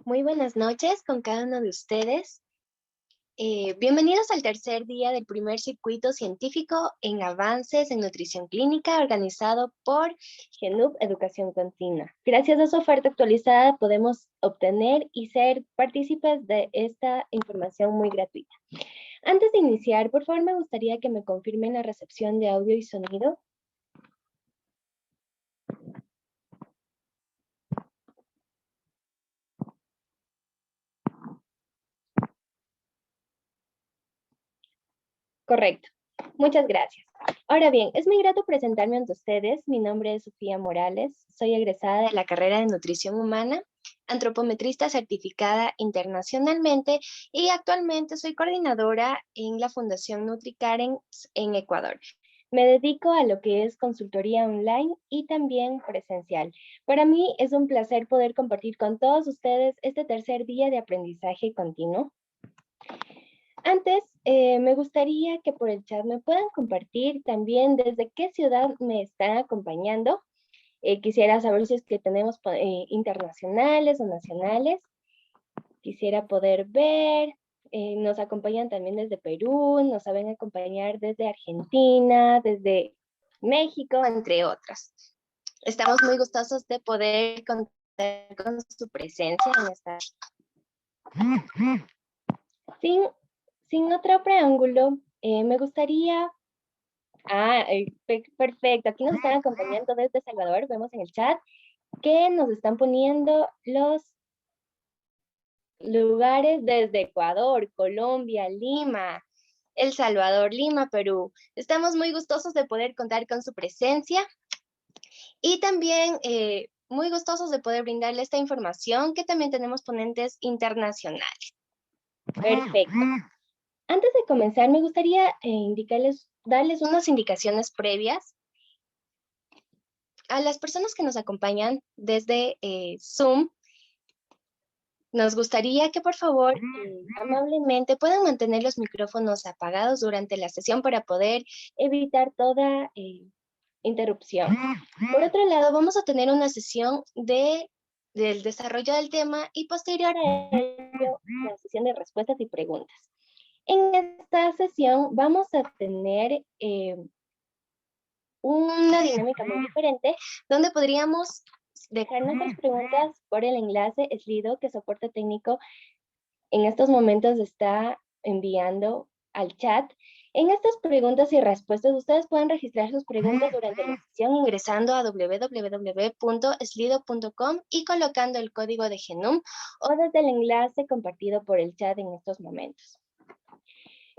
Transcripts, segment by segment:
Muy buenas noches con cada uno de ustedes. Bienvenidos al tercer día del primer circuito científico en avances en nutrición clínica organizado por GENUP Educación Continua. Gracias a su oferta actualizada podemos obtener y ser partícipes de esta información muy gratuita. Antes de iniciar, por favor, me gustaría que me confirmen la recepción de audio y sonido. Correcto. Muchas gracias. Ahora bien, es muy grato presentarme ante ustedes. Mi nombre es Sofía Morales. Soy egresada de la carrera de Nutrición Humana, antropometrista certificada internacionalmente y actualmente soy coordinadora en la Fundación NutriCaren en Ecuador. Me dedico a lo que es consultoría online y también presencial. Para mí es un placer poder compartir con todos ustedes este tercer día de aprendizaje continuo. Antes, me gustaría que por el chat me puedan compartir también desde qué ciudad me están acompañando. Quisiera saber si es que tenemos internacionales o nacionales. Quisiera poder ver. Nos acompañan también desde Perú, nos saben acompañar desde Argentina, desde México, entre otras. Estamos muy gustosos de poder contar con su presencia en esta. Sin otro preámbulo, me gustaría... perfecto. Aquí nos están acompañando desde Salvador. Vemos en el chat que nos están poniendo los lugares desde Ecuador, Colombia, Lima, El Salvador, Lima, Perú. Estamos muy gustosos de poder contar con su presencia y también muy gustosos de poder brindarle esta información que también tenemos ponentes internacionales. Perfecto. Antes de comenzar, me gustaría darles unas indicaciones previas a las personas que nos acompañan desde Zoom. Nos gustaría que por favor, amablemente, puedan mantener los micrófonos apagados durante la sesión para poder evitar toda interrupción. Por otro lado, vamos a tener una sesión del desarrollo del tema y posterior a ello, una sesión de respuestas y preguntas. En esta sesión vamos a tener una dinámica muy diferente, donde podríamos dejar nuestras preguntas por el enlace Slido que soporte técnico en estos momentos está enviando al chat. En estas preguntas y respuestas, ustedes pueden registrar sus preguntas durante la sesión ingresando a www.slido.com y colocando el código de GENUM o desde el enlace compartido por el chat en estos momentos.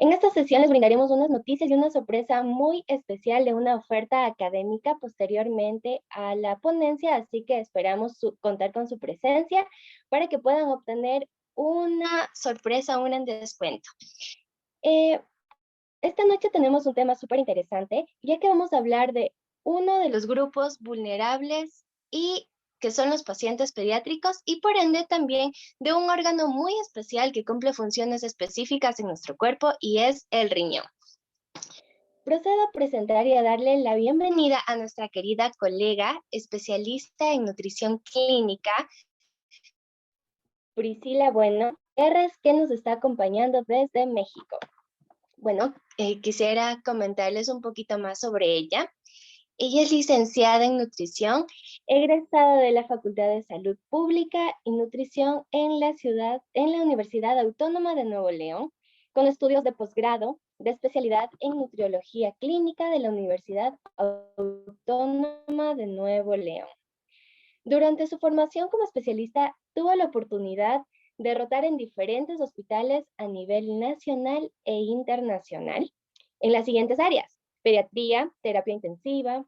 En esta sesión les brindaremos unas noticias y una sorpresa muy especial de una oferta académica posteriormente a la ponencia, así que esperamos contar con su presencia para que puedan obtener una sorpresa, un descuento. Esta noche tenemos un tema súper interesante, ya que vamos a hablar de uno de los grupos vulnerables y que son los pacientes pediátricos y por ende también de un órgano muy especial que cumple funciones específicas en nuestro cuerpo y es el riñón. Procedo a presentar y a darle la bienvenida a nuestra querida colega especialista en nutrición clínica, Priscila Bueno, que nos está acompañando desde México. Bueno, quisiera comentarles un poquito más sobre ella. Ella es licenciada en nutrición, egresada de la Facultad de Salud Pública y Nutrición en la Universidad Autónoma de Nuevo León, con estudios de posgrado de especialidad en nutriología clínica de la Universidad Autónoma de Nuevo León. Durante su formación como especialista, tuvo la oportunidad de rotar en diferentes hospitales a nivel nacional e internacional en las siguientes áreas: pediatría, terapia intensiva,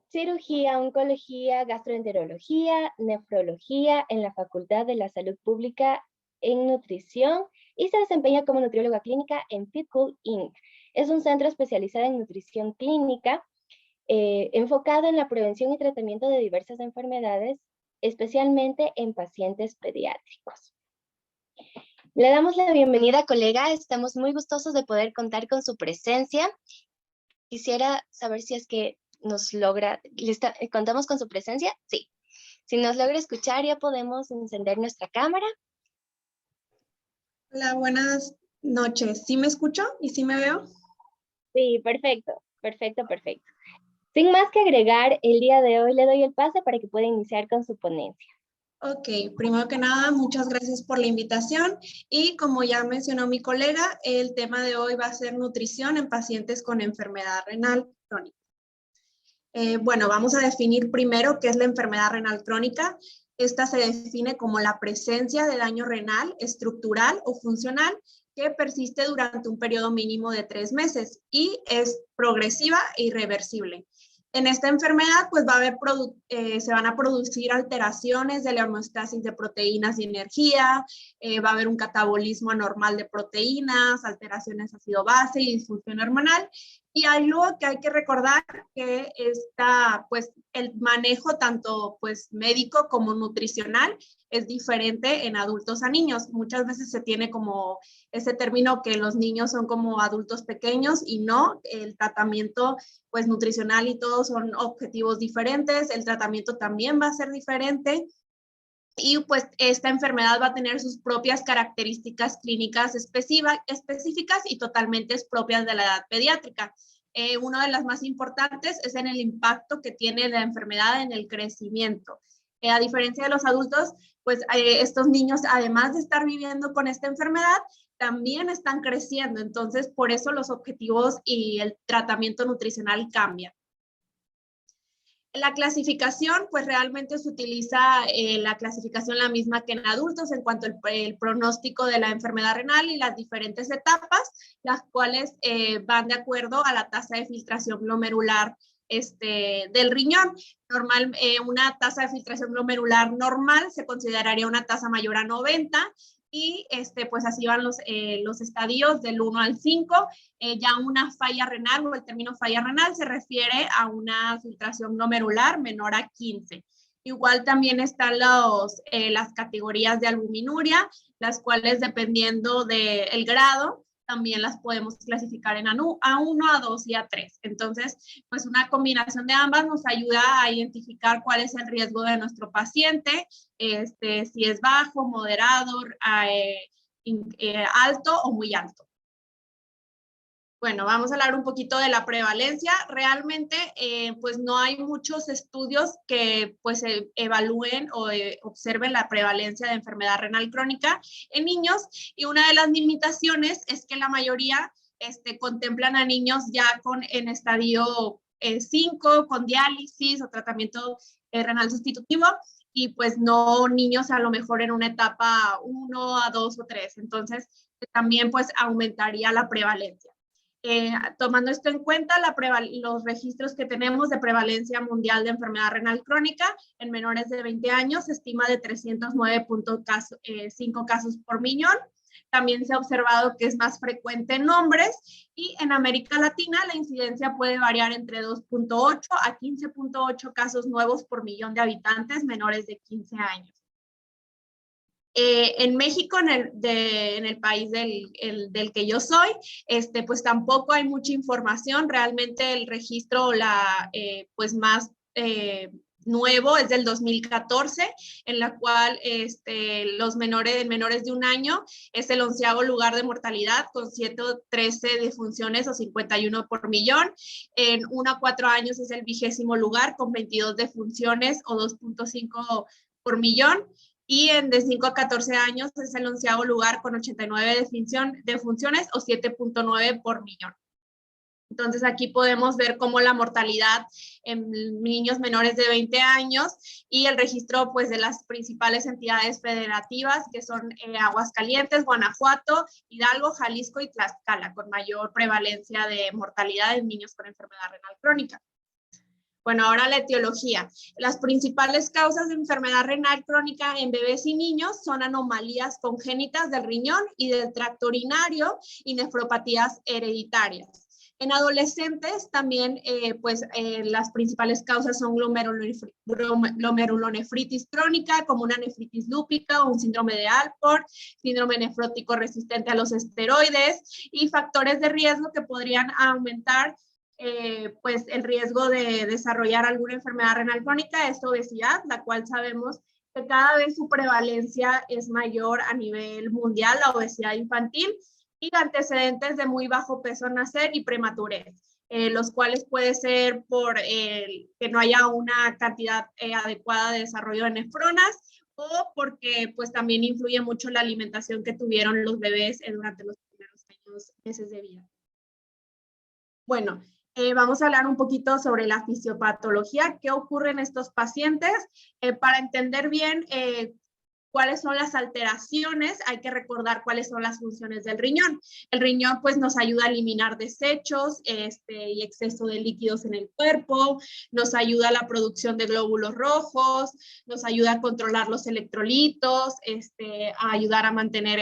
cirugía, oncología, gastroenterología, nefrología en la Facultad de la Salud Pública en nutrición y se desempeña como nutrióloga clínica en Fitcool Inc. Es un centro especializado en nutrición clínica enfocado en la prevención y tratamiento de diversas enfermedades, especialmente en pacientes pediátricos. Le damos la bienvenida, colega. Estamos muy gustosos de poder contar con su presencia. Quisiera saber si es que nos logra, ¿contamos con su presencia? Sí. Si nos logra escuchar, ya podemos encender nuestra cámara. Hola, buenas noches. ¿Sí me escucho y sí me veo? Sí, perfecto, perfecto, perfecto. Sin más que agregar, el día de hoy le doy el pase para que pueda iniciar con su ponencia. Ok, primero que nada, muchas gracias por la invitación y como ya mencionó mi colega, el tema de hoy va a ser nutrición en pacientes con enfermedad renal crónica. Bueno, vamos a definir primero qué es la enfermedad renal crónica. Esta se define como la presencia de daño renal, estructural o funcional que persiste durante un periodo mínimo de 3 meses y es progresiva e irreversible. En esta enfermedad, pues se van a producir alteraciones de la homeostasis de proteínas y energía, va a haber un catabolismo anormal de proteínas, alteraciones ácido-base y disfunción hormonal. Y algo que hay que recordar que pues, el manejo tanto pues, médico como nutricional es diferente en adultos a niños. Muchas veces se tiene como ese término que los niños son como adultos pequeños y no, el tratamiento pues nutricional y todo son objetivos diferentes, el tratamiento también va a ser diferente y pues esta enfermedad va a tener sus propias características clínicas específicas y totalmente propias de la edad pediátrica. Una de las más importantes es en el impacto que tiene la enfermedad en el crecimiento. A diferencia de los adultos, pues estos niños, además de estar viviendo con esta enfermedad, también están creciendo. Entonces, por eso los objetivos y el tratamiento nutricional cambian. La clasificación, pues realmente se utiliza la clasificación la misma que en adultos en cuanto al pronóstico de la enfermedad renal y las diferentes etapas, las cuales van de acuerdo a la tasa de filtración glomerular del riñón. Una tasa de filtración glomerular normal se consideraría una tasa mayor a 90 y pues así van los estadios del 1 al 5. Ya una falla renal o el término falla renal se refiere a una filtración glomerular menor a 15. Igual también están las categorías de albuminuria, las cuales dependiendo del grado, también las podemos clasificar en A1, A2 y A3. Entonces, pues una combinación de ambas nos ayuda a identificar cuál es el riesgo de nuestro paciente, si es bajo, moderado, alto o muy alto. Bueno, vamos a hablar un poquito de la prevalencia. Realmente, pues no hay muchos estudios que pues evalúen o observen la prevalencia de enfermedad renal crónica en niños y una de las limitaciones es que la mayoría contemplan a niños ya en estadio 5, con diálisis o tratamiento renal sustitutivo y pues no niños a lo mejor en una etapa 1, a 2 o 3. Entonces, también pues aumentaría la prevalencia. Tomando esto en cuenta, los registros que tenemos de prevalencia mundial de enfermedad renal crónica en menores de 20 años se estima de 309.5 casos por millón. También se ha observado que es más frecuente en hombres y en América Latina la incidencia puede variar entre 2.8 a 15.8 casos nuevos por millón de habitantes menores de 15 años. En México, en el país del que yo soy, pues tampoco hay mucha información. Realmente el registro pues más nuevo es del 2014, en la cual los menores de un año es el 11º lugar de mortalidad con 113 defunciones o 51 por millón. En 1 a 4 años es el 20º lugar con 22 defunciones o 2.5 por millón. Y de 5 a 14 años es el 11º lugar con 89 defunciones o 7.9 por millón. Entonces aquí podemos ver cómo la mortalidad en niños menores de 20 años y el registro pues de las principales entidades federativas que son Aguascalientes, Guanajuato, Hidalgo, Jalisco y Tlaxcala, con mayor prevalencia de mortalidad en niños con enfermedad renal crónica. Bueno, ahora la etiología. Las principales causas de enfermedad renal crónica en bebés y niños son anomalías congénitas del riñón y del tracto urinario y nefropatías hereditarias. En adolescentes también, las principales causas son glomerulonefritis crónica, como una nefritis lúpica o un síndrome de Alport, síndrome nefrótico resistente a los esteroides y factores de riesgo que podrían aumentar pues el riesgo de desarrollar alguna enfermedad renal crónica es obesidad, la cual sabemos que cada vez su prevalencia es mayor a nivel mundial, la obesidad infantil, y antecedentes de muy bajo peso al nacer y prematurez, los cuales puede ser por que no haya una cantidad adecuada de desarrollo de nefronas o porque pues también influye mucho la alimentación que tuvieron los bebés durante los primeros meses de vida. Bueno, vamos a hablar un poquito sobre la fisiopatología, qué ocurre en estos pacientes, para entender bien cuáles son las alteraciones, hay que recordar cuáles son las funciones del riñón. El riñón pues nos ayuda a eliminar desechos y exceso de líquidos en el cuerpo, nos ayuda a la producción de glóbulos rojos, nos ayuda a controlar los electrolitos, a ayudar a mantener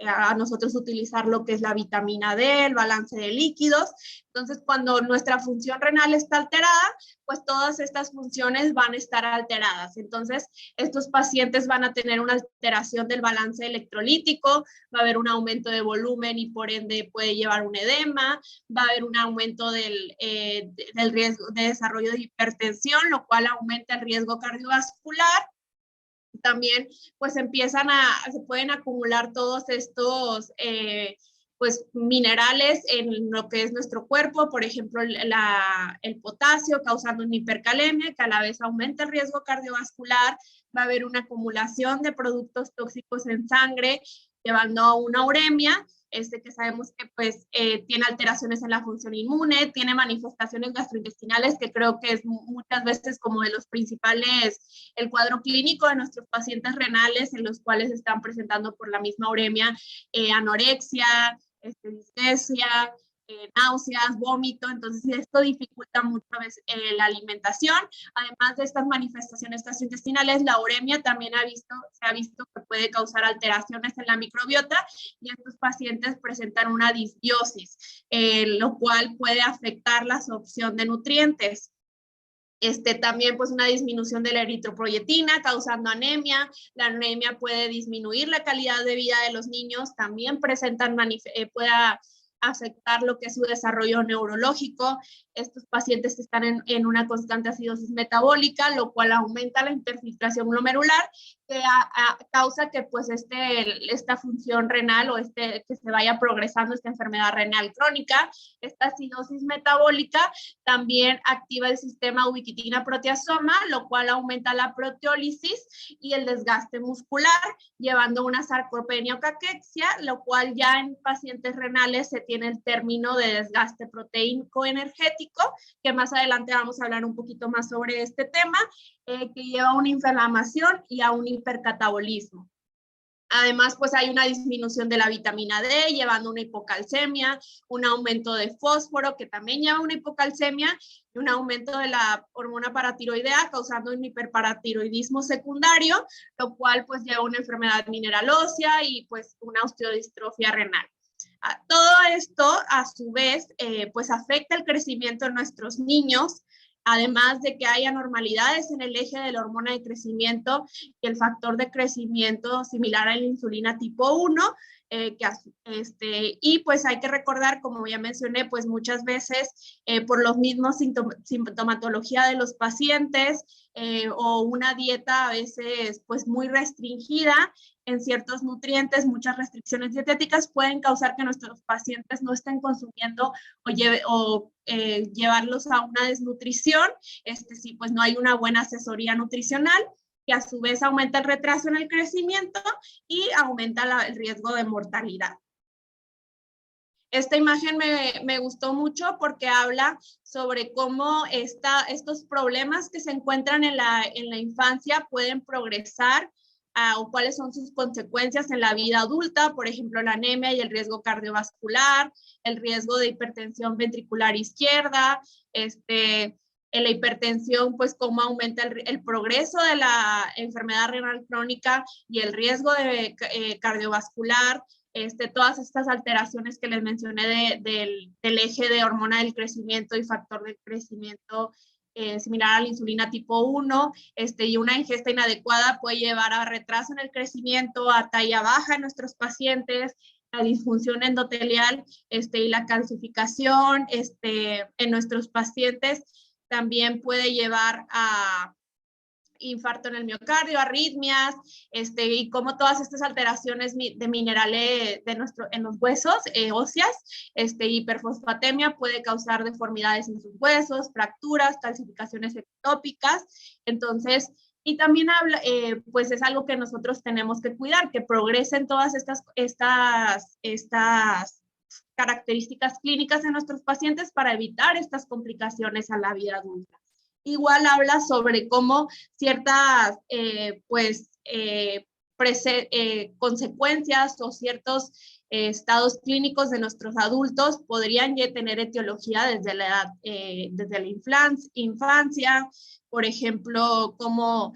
a nosotros utilizar lo que es la vitamina D, el balance de líquidos. Entonces, cuando nuestra función renal está alterada, pues todas estas funciones van a estar alteradas. Entonces, estos pacientes van a tener una alteración del balance electrolítico, va a haber un aumento de volumen y por ende puede llevar un edema, va a haber un aumento del riesgo de desarrollo de hipertensión, lo cual aumenta el riesgo cardiovascular. También pues se pueden acumular todos estos pues minerales en lo que es nuestro cuerpo, por ejemplo el potasio causando una hipercalemia que a la vez aumenta el riesgo cardiovascular, va a haber una acumulación de productos tóxicos en sangre llevando a una uremia, que sabemos que pues tiene alteraciones en la función inmune, tiene manifestaciones gastrointestinales que creo que es muchas veces como de los principales, el cuadro clínico de nuestros pacientes renales en los cuales están presentando por la misma uremia, anorexia, dispepsia, náuseas, vómito. Entonces esto dificulta mucho a veces la alimentación. Además de estas manifestaciones gastrointestinales, la uremia también se ha visto que puede causar alteraciones en la microbiota y estos pacientes presentan una disbiosis, lo cual puede afectar la absorción de nutrientes. También pues una disminución de la eritropoyetina causando anemia. La anemia puede disminuir la calidad de vida de los niños, también presentan, puede afectar lo que es su desarrollo neurológico. Estos pacientes están en una constante acidosis metabólica, lo cual aumenta la interfiltración glomerular, que causa que pues esta función renal o que se vaya progresando esta enfermedad renal crónica. Esta acidosis metabólica también activa el sistema ubiquitina-proteasoma, lo cual aumenta la proteólisis y el desgaste muscular, llevando a una sarcopenia o caquexia, lo cual ya en pacientes renales se tiene el término de desgaste proteínico energético, que más adelante vamos a hablar un poquito más sobre este tema, que lleva a una inflamación y a un hipercatabolismo. Además, pues hay una disminución de la vitamina D, llevando una hipocalcemia, un aumento de fósforo, que también lleva una hipocalcemia, y un aumento de la hormona paratiroidea, causando un hiperparatiroidismo secundario, lo cual pues lleva a una enfermedad mineral ósea y pues una osteodistrofia renal. Todo esto, a su vez, pues afecta el crecimiento de nuestros niños, además de que hay anormalidades en el eje de la hormona de crecimiento y el factor de crecimiento similar a la insulina tipo 1, y pues hay que recordar, como ya mencioné, pues muchas veces por los mismos sintomatología de los pacientes o una dieta a veces pues muy restringida en ciertos nutrientes, muchas restricciones dietéticas pueden causar que nuestros pacientes no estén consumiendo o llevarlos a una desnutrición, si pues no hay una buena asesoría nutricional, que a su vez aumenta el retraso en el crecimiento y aumenta el riesgo de mortalidad. Esta imagen me gustó mucho porque habla sobre cómo estos problemas que se encuentran en la infancia pueden progresar o cuáles son sus consecuencias en la vida adulta, por ejemplo, la anemia y el riesgo cardiovascular, el riesgo de hipertensión ventricular izquierda, en la hipertensión, pues cómo aumenta el progreso de la enfermedad renal crónica y el riesgo de cardiovascular, todas estas alteraciones que les mencioné del eje de hormona del crecimiento y factor del crecimiento similar a la insulina tipo 1, y una ingesta inadecuada puede llevar a retraso en el crecimiento, a talla baja en nuestros pacientes, la disfunción endotelial y la calcificación en nuestros pacientes también puede llevar a infarto en el miocardio, arritmias, y como todas estas alteraciones de minerales en los huesos óseas, hiperfosfatemia puede causar deformidades en sus huesos, fracturas, calcificaciones ectópicas. Entonces, y también habla, pues es algo que nosotros tenemos que cuidar, que progresen todas estas características clínicas en nuestros pacientes para evitar estas complicaciones a la vida adulta. Igual habla sobre cómo ciertas, pues, consecuencias o ciertos estados clínicos de nuestros adultos podrían ya tener etiología desde la edad, desde la infancia, por ejemplo, como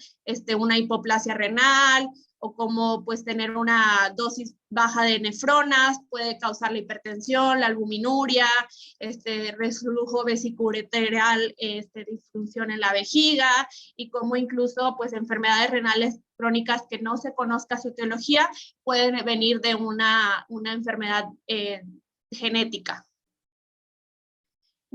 una hipoplasia renal, o como pues tener una dosis baja de nefronas puede causar la hipertensión, la albuminuria, reflujo vesicoureteral, disfunción en la vejiga, y como incluso pues enfermedades renales crónicas que no se conozca su etiología pueden venir de una enfermedad genética.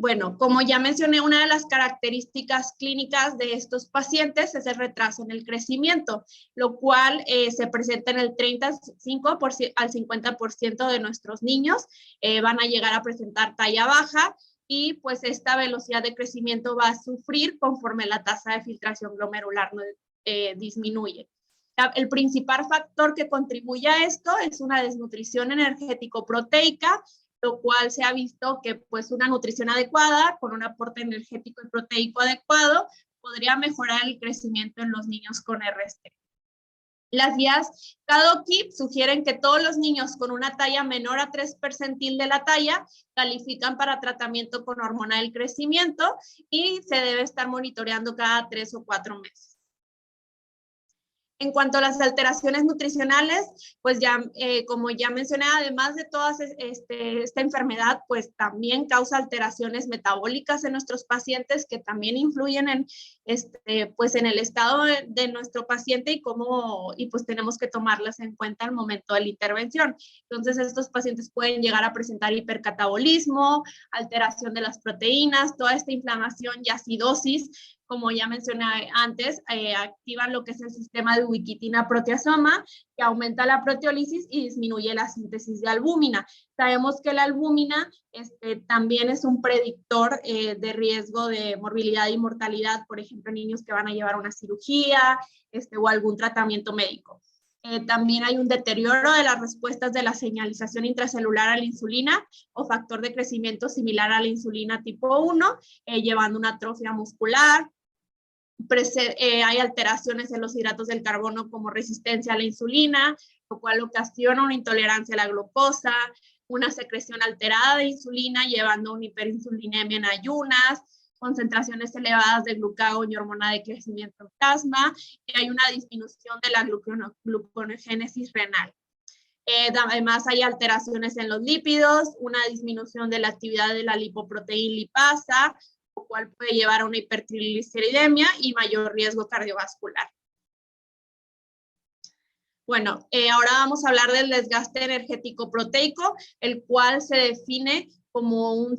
Bueno, como ya mencioné, una de las características clínicas de estos pacientes es el retraso en el crecimiento, lo cual se presenta en el 35% al 50% de nuestros niños. Van a llegar a presentar talla baja, y pues esta velocidad de crecimiento va a sufrir conforme la tasa de filtración glomerular disminuye. El principal factor que contribuye a esto es una desnutrición energético-proteica, lo cual se ha visto que pues una nutrición adecuada con un aporte energético y proteico adecuado podría mejorar el crecimiento en los niños con RST. Las guías KDOQI sugieren que todos los niños con una talla menor a 3 percentil de la talla califican para tratamiento con hormona del crecimiento, y se debe estar monitoreando cada 3 o 4 meses. En cuanto a las alteraciones nutricionales, pues ya, como ya mencioné, además de toda esta enfermedad, pues también causa alteraciones metabólicas en nuestros pacientes que también influyen en, pues en el estado de nuestro paciente, y pues tenemos que tomarlas en cuenta al momento de la intervención. Entonces, estos pacientes pueden llegar a presentar hipercatabolismo, alteración de las proteínas, toda esta inflamación y acidosis, como ya mencioné antes, activan lo que es el sistema de ubiquitina proteasoma, que aumenta la proteólisis y disminuye la síntesis de albúmina. Sabemos que la albúmina también es un predictor de riesgo de morbilidad y mortalidad, por ejemplo, niños que van a llevar una cirugía o algún tratamiento médico. También hay un deterioro de las respuestas de la señalización intracelular a la insulina o factor de crecimiento similar a la insulina tipo 1, llevando una atrofia muscular. Hay alteraciones en los hidratos del carbono como resistencia a la insulina, lo cual ocasiona una intolerancia a la glucosa, una secreción alterada de insulina, llevando a una hiperinsulinemia en ayunas, concentraciones elevadas de glucagón y hormona de crecimiento en plasma, y hay una disminución de la gluconogénesis renal. Además, hay alteraciones en los lípidos, una disminución de la actividad de la lipoproteína lipasa, lo cual puede llevar a una hipertrigliceridemia y mayor riesgo cardiovascular. Bueno, ahora vamos a hablar del desgaste energético proteico, el cual se define como un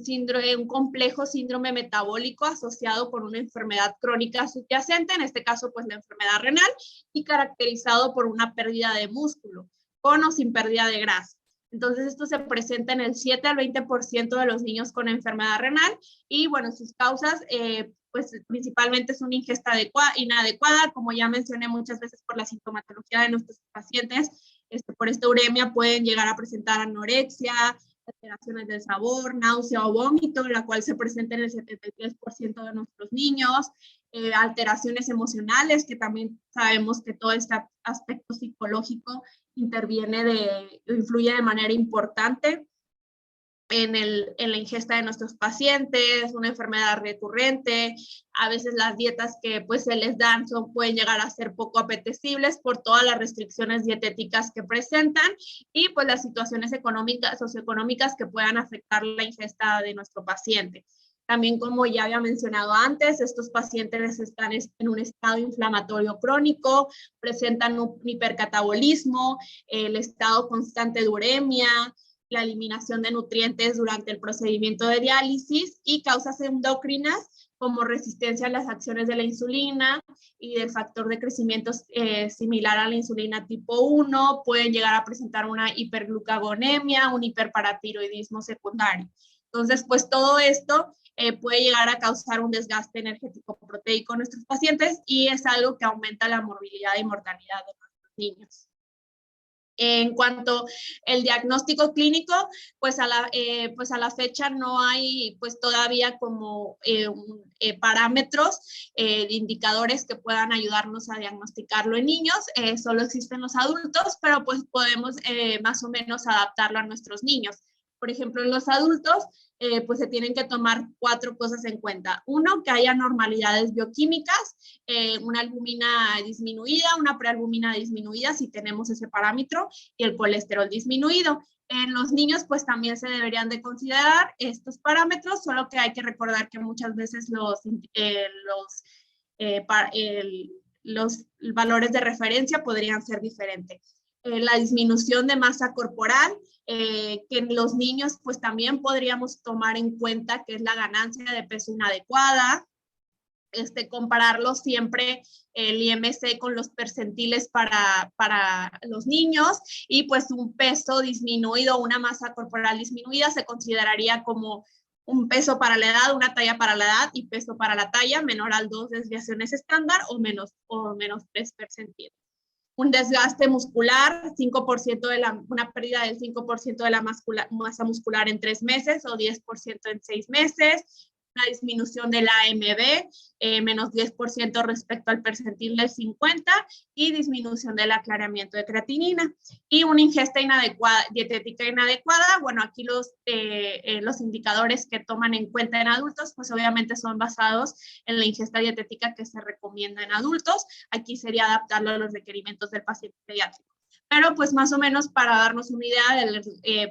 complejo síndrome metabólico asociado con una enfermedad crónica subyacente, en este caso pues la enfermedad renal, y caracterizado por una pérdida de músculo, con o sin pérdida de grasa. Entonces, esto se presenta en el 7 al 20% de los niños con enfermedad renal, y bueno, sus causas, pues principalmente es una ingesta inadecuada, como ya mencioné muchas veces por la sintomatología de nuestros pacientes, por esta uremia pueden llegar a presentar anorexia, alteraciones del sabor, náusea o vómito, la cual se presenta en el 73% de nuestros niños, alteraciones emocionales, que también sabemos que todo este aspecto psicológico influye de manera importante en la ingesta de nuestros pacientes, una enfermedad recurrente. A veces las dietas que pues se les dan pueden llegar a ser poco apetecibles por todas las restricciones dietéticas que presentan, y pues las situaciones socioeconómicas que puedan afectar la ingesta de nuestro paciente. También, como ya había mencionado antes, estos pacientes están en un estado inflamatorio crónico, presentan un hipercatabolismo, el estado constante de uremia, la eliminación de nutrientes durante el procedimiento de diálisis, y causas endocrinas como resistencia a las acciones de la insulina y del factor de crecimiento similar a la insulina tipo 1, pueden llegar a presentar una hiperglucagonemia, un hiperparatiroidismo secundario. Entonces, pues todo esto puede llegar a causar un desgaste energético proteico en nuestros pacientes, y es algo que aumenta la morbilidad y mortalidad de nuestros niños. En cuanto al diagnóstico clínico, pues a la fecha no hay pues todavía como parámetros de indicadores que puedan ayudarnos a diagnosticarlo en niños, solo existen los adultos, pero pues podemos más o menos adaptarlo a nuestros niños. Por ejemplo, en los adultos, pues se tienen que tomar 4 cosas en cuenta. Uno, que haya normalidades bioquímicas, una albúmina disminuida, una prealbúmina disminuida, si tenemos ese parámetro, y el colesterol disminuido. En los niños, pues también se deberían de considerar estos parámetros, solo que hay que recordar que muchas veces los valores de referencia podrían ser diferentes. La disminución de masa corporal, que en los niños pues también podríamos tomar en cuenta que es la ganancia de peso inadecuada, compararlo siempre el IMC con los percentiles para los niños, y pues un peso disminuido, una masa corporal disminuida se consideraría como un peso para la edad, una talla para la edad y peso para la talla menor al 2 desviaciones estándar o menos 3 percentiles. Un desgaste muscular, una pérdida del 5% de la masa muscular en 3 meses o 10% en 6 meses, una disminución del AMB, menos 10% respecto al percentil del 50, y disminución del aclaramiento de creatinina. Y una ingesta dietética inadecuada, bueno, aquí los indicadores que toman en cuenta en adultos, pues obviamente son basados en la ingesta dietética que se recomienda en adultos. Aquí sería adaptarlo a los requerimientos del paciente pediátrico. Pero pues más o menos para darnos una idea,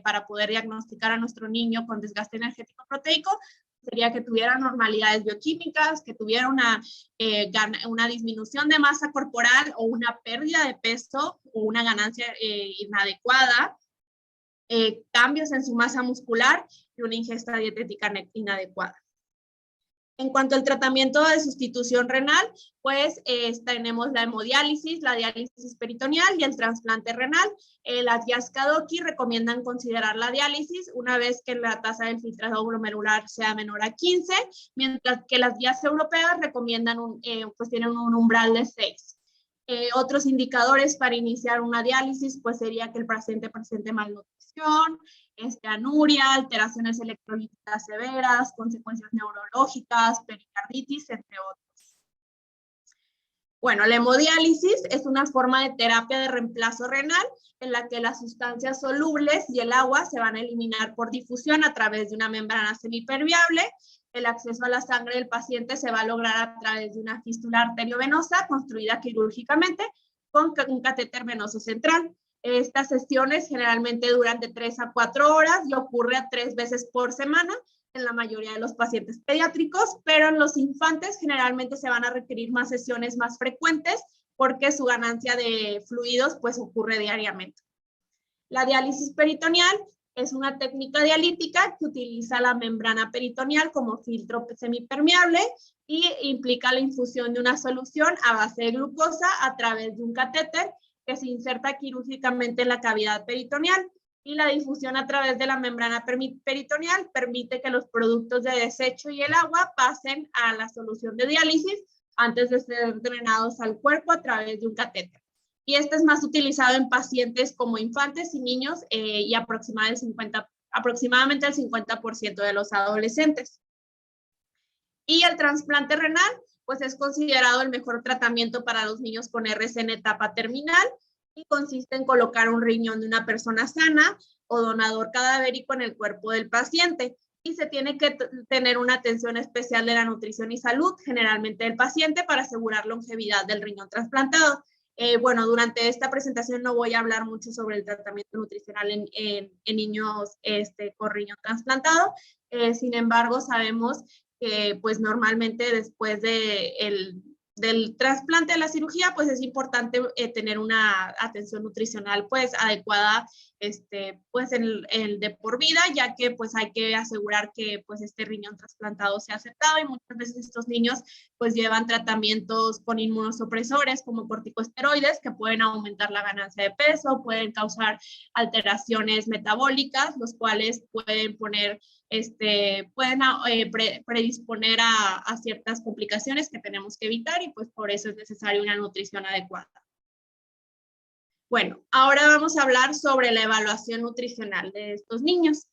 para poder diagnosticar a nuestro niño con desgaste energético proteico, sería que tuviera normalidades bioquímicas, que tuviera una disminución de masa corporal o una pérdida de peso o una ganancia inadecuada, cambios en su masa muscular y una ingesta dietética inadecuada. En cuanto al tratamiento de sustitución renal, pues tenemos la hemodiálisis, la diálisis peritoneal y el trasplante renal. Las guías KDOQI recomiendan considerar la diálisis una vez que la tasa del filtrado glomerular sea menor a 15, mientras que las guías europeas recomiendan pues tienen un umbral de 6. Otros indicadores para iniciar una diálisis pues sería que el paciente presente malnutrición, anuria, alteraciones electrolíticas severas, consecuencias neurológicas, pericarditis, entre otros. Bueno, la hemodiálisis es una forma de terapia de reemplazo renal en la que las sustancias solubles y el agua se van a eliminar por difusión a través de una membrana semipermeable. El acceso a la sangre del paciente se va a lograr a través de una fístula arteriovenosa construida quirúrgicamente con un catéter venoso central. Estas sesiones generalmente duran de 3 a 4 horas y ocurre a 3 veces por semana en la mayoría de los pacientes pediátricos, pero en los infantes generalmente se van a requerir más sesiones más frecuentes porque su ganancia de fluidos pues ocurre diariamente. La diálisis peritoneal es una técnica dialítica que utiliza la membrana peritoneal como filtro semipermeable y implica la infusión de una solución a base de glucosa a través de un catéter que se inserta quirúrgicamente en la cavidad peritoneal, y la difusión a través de la membrana peritoneal permite que los productos de desecho y el agua pasen a la solución de diálisis antes de ser drenados al cuerpo a través de un catéter. Y este es más utilizado en pacientes como infantes y niños y aproximadamente el 50% de los adolescentes. Y el trasplante renal, pues es considerado el mejor tratamiento para los niños con RC en etapa terminal y consiste en colocar un riñón de una persona sana o donador cadavérico en el cuerpo del paciente. Y se tiene que tener una atención especial de la nutrición y salud, generalmente del paciente, para asegurar longevidad del riñón trasplantado. Bueno, durante esta presentación no voy a hablar mucho sobre el tratamiento nutricional en niños con riñón trasplantado. Sin embargo, sabemos que pues normalmente después del trasplante de la cirugía, pues es importante tener una atención nutricional pues adecuada pues el de por vida, ya que pues hay que asegurar que pues este riñón trasplantado sea aceptado, y muchas veces estos niños pues llevan tratamientos con inmunosupresores como corticosteroides que pueden aumentar la ganancia de peso, pueden causar alteraciones metabólicas, los cuales pueden poner predisponer a ciertas complicaciones que tenemos que evitar, y pues por eso es necesaria una nutrición adecuada. Bueno, ahora vamos a hablar sobre la evaluación nutricional de estos niños.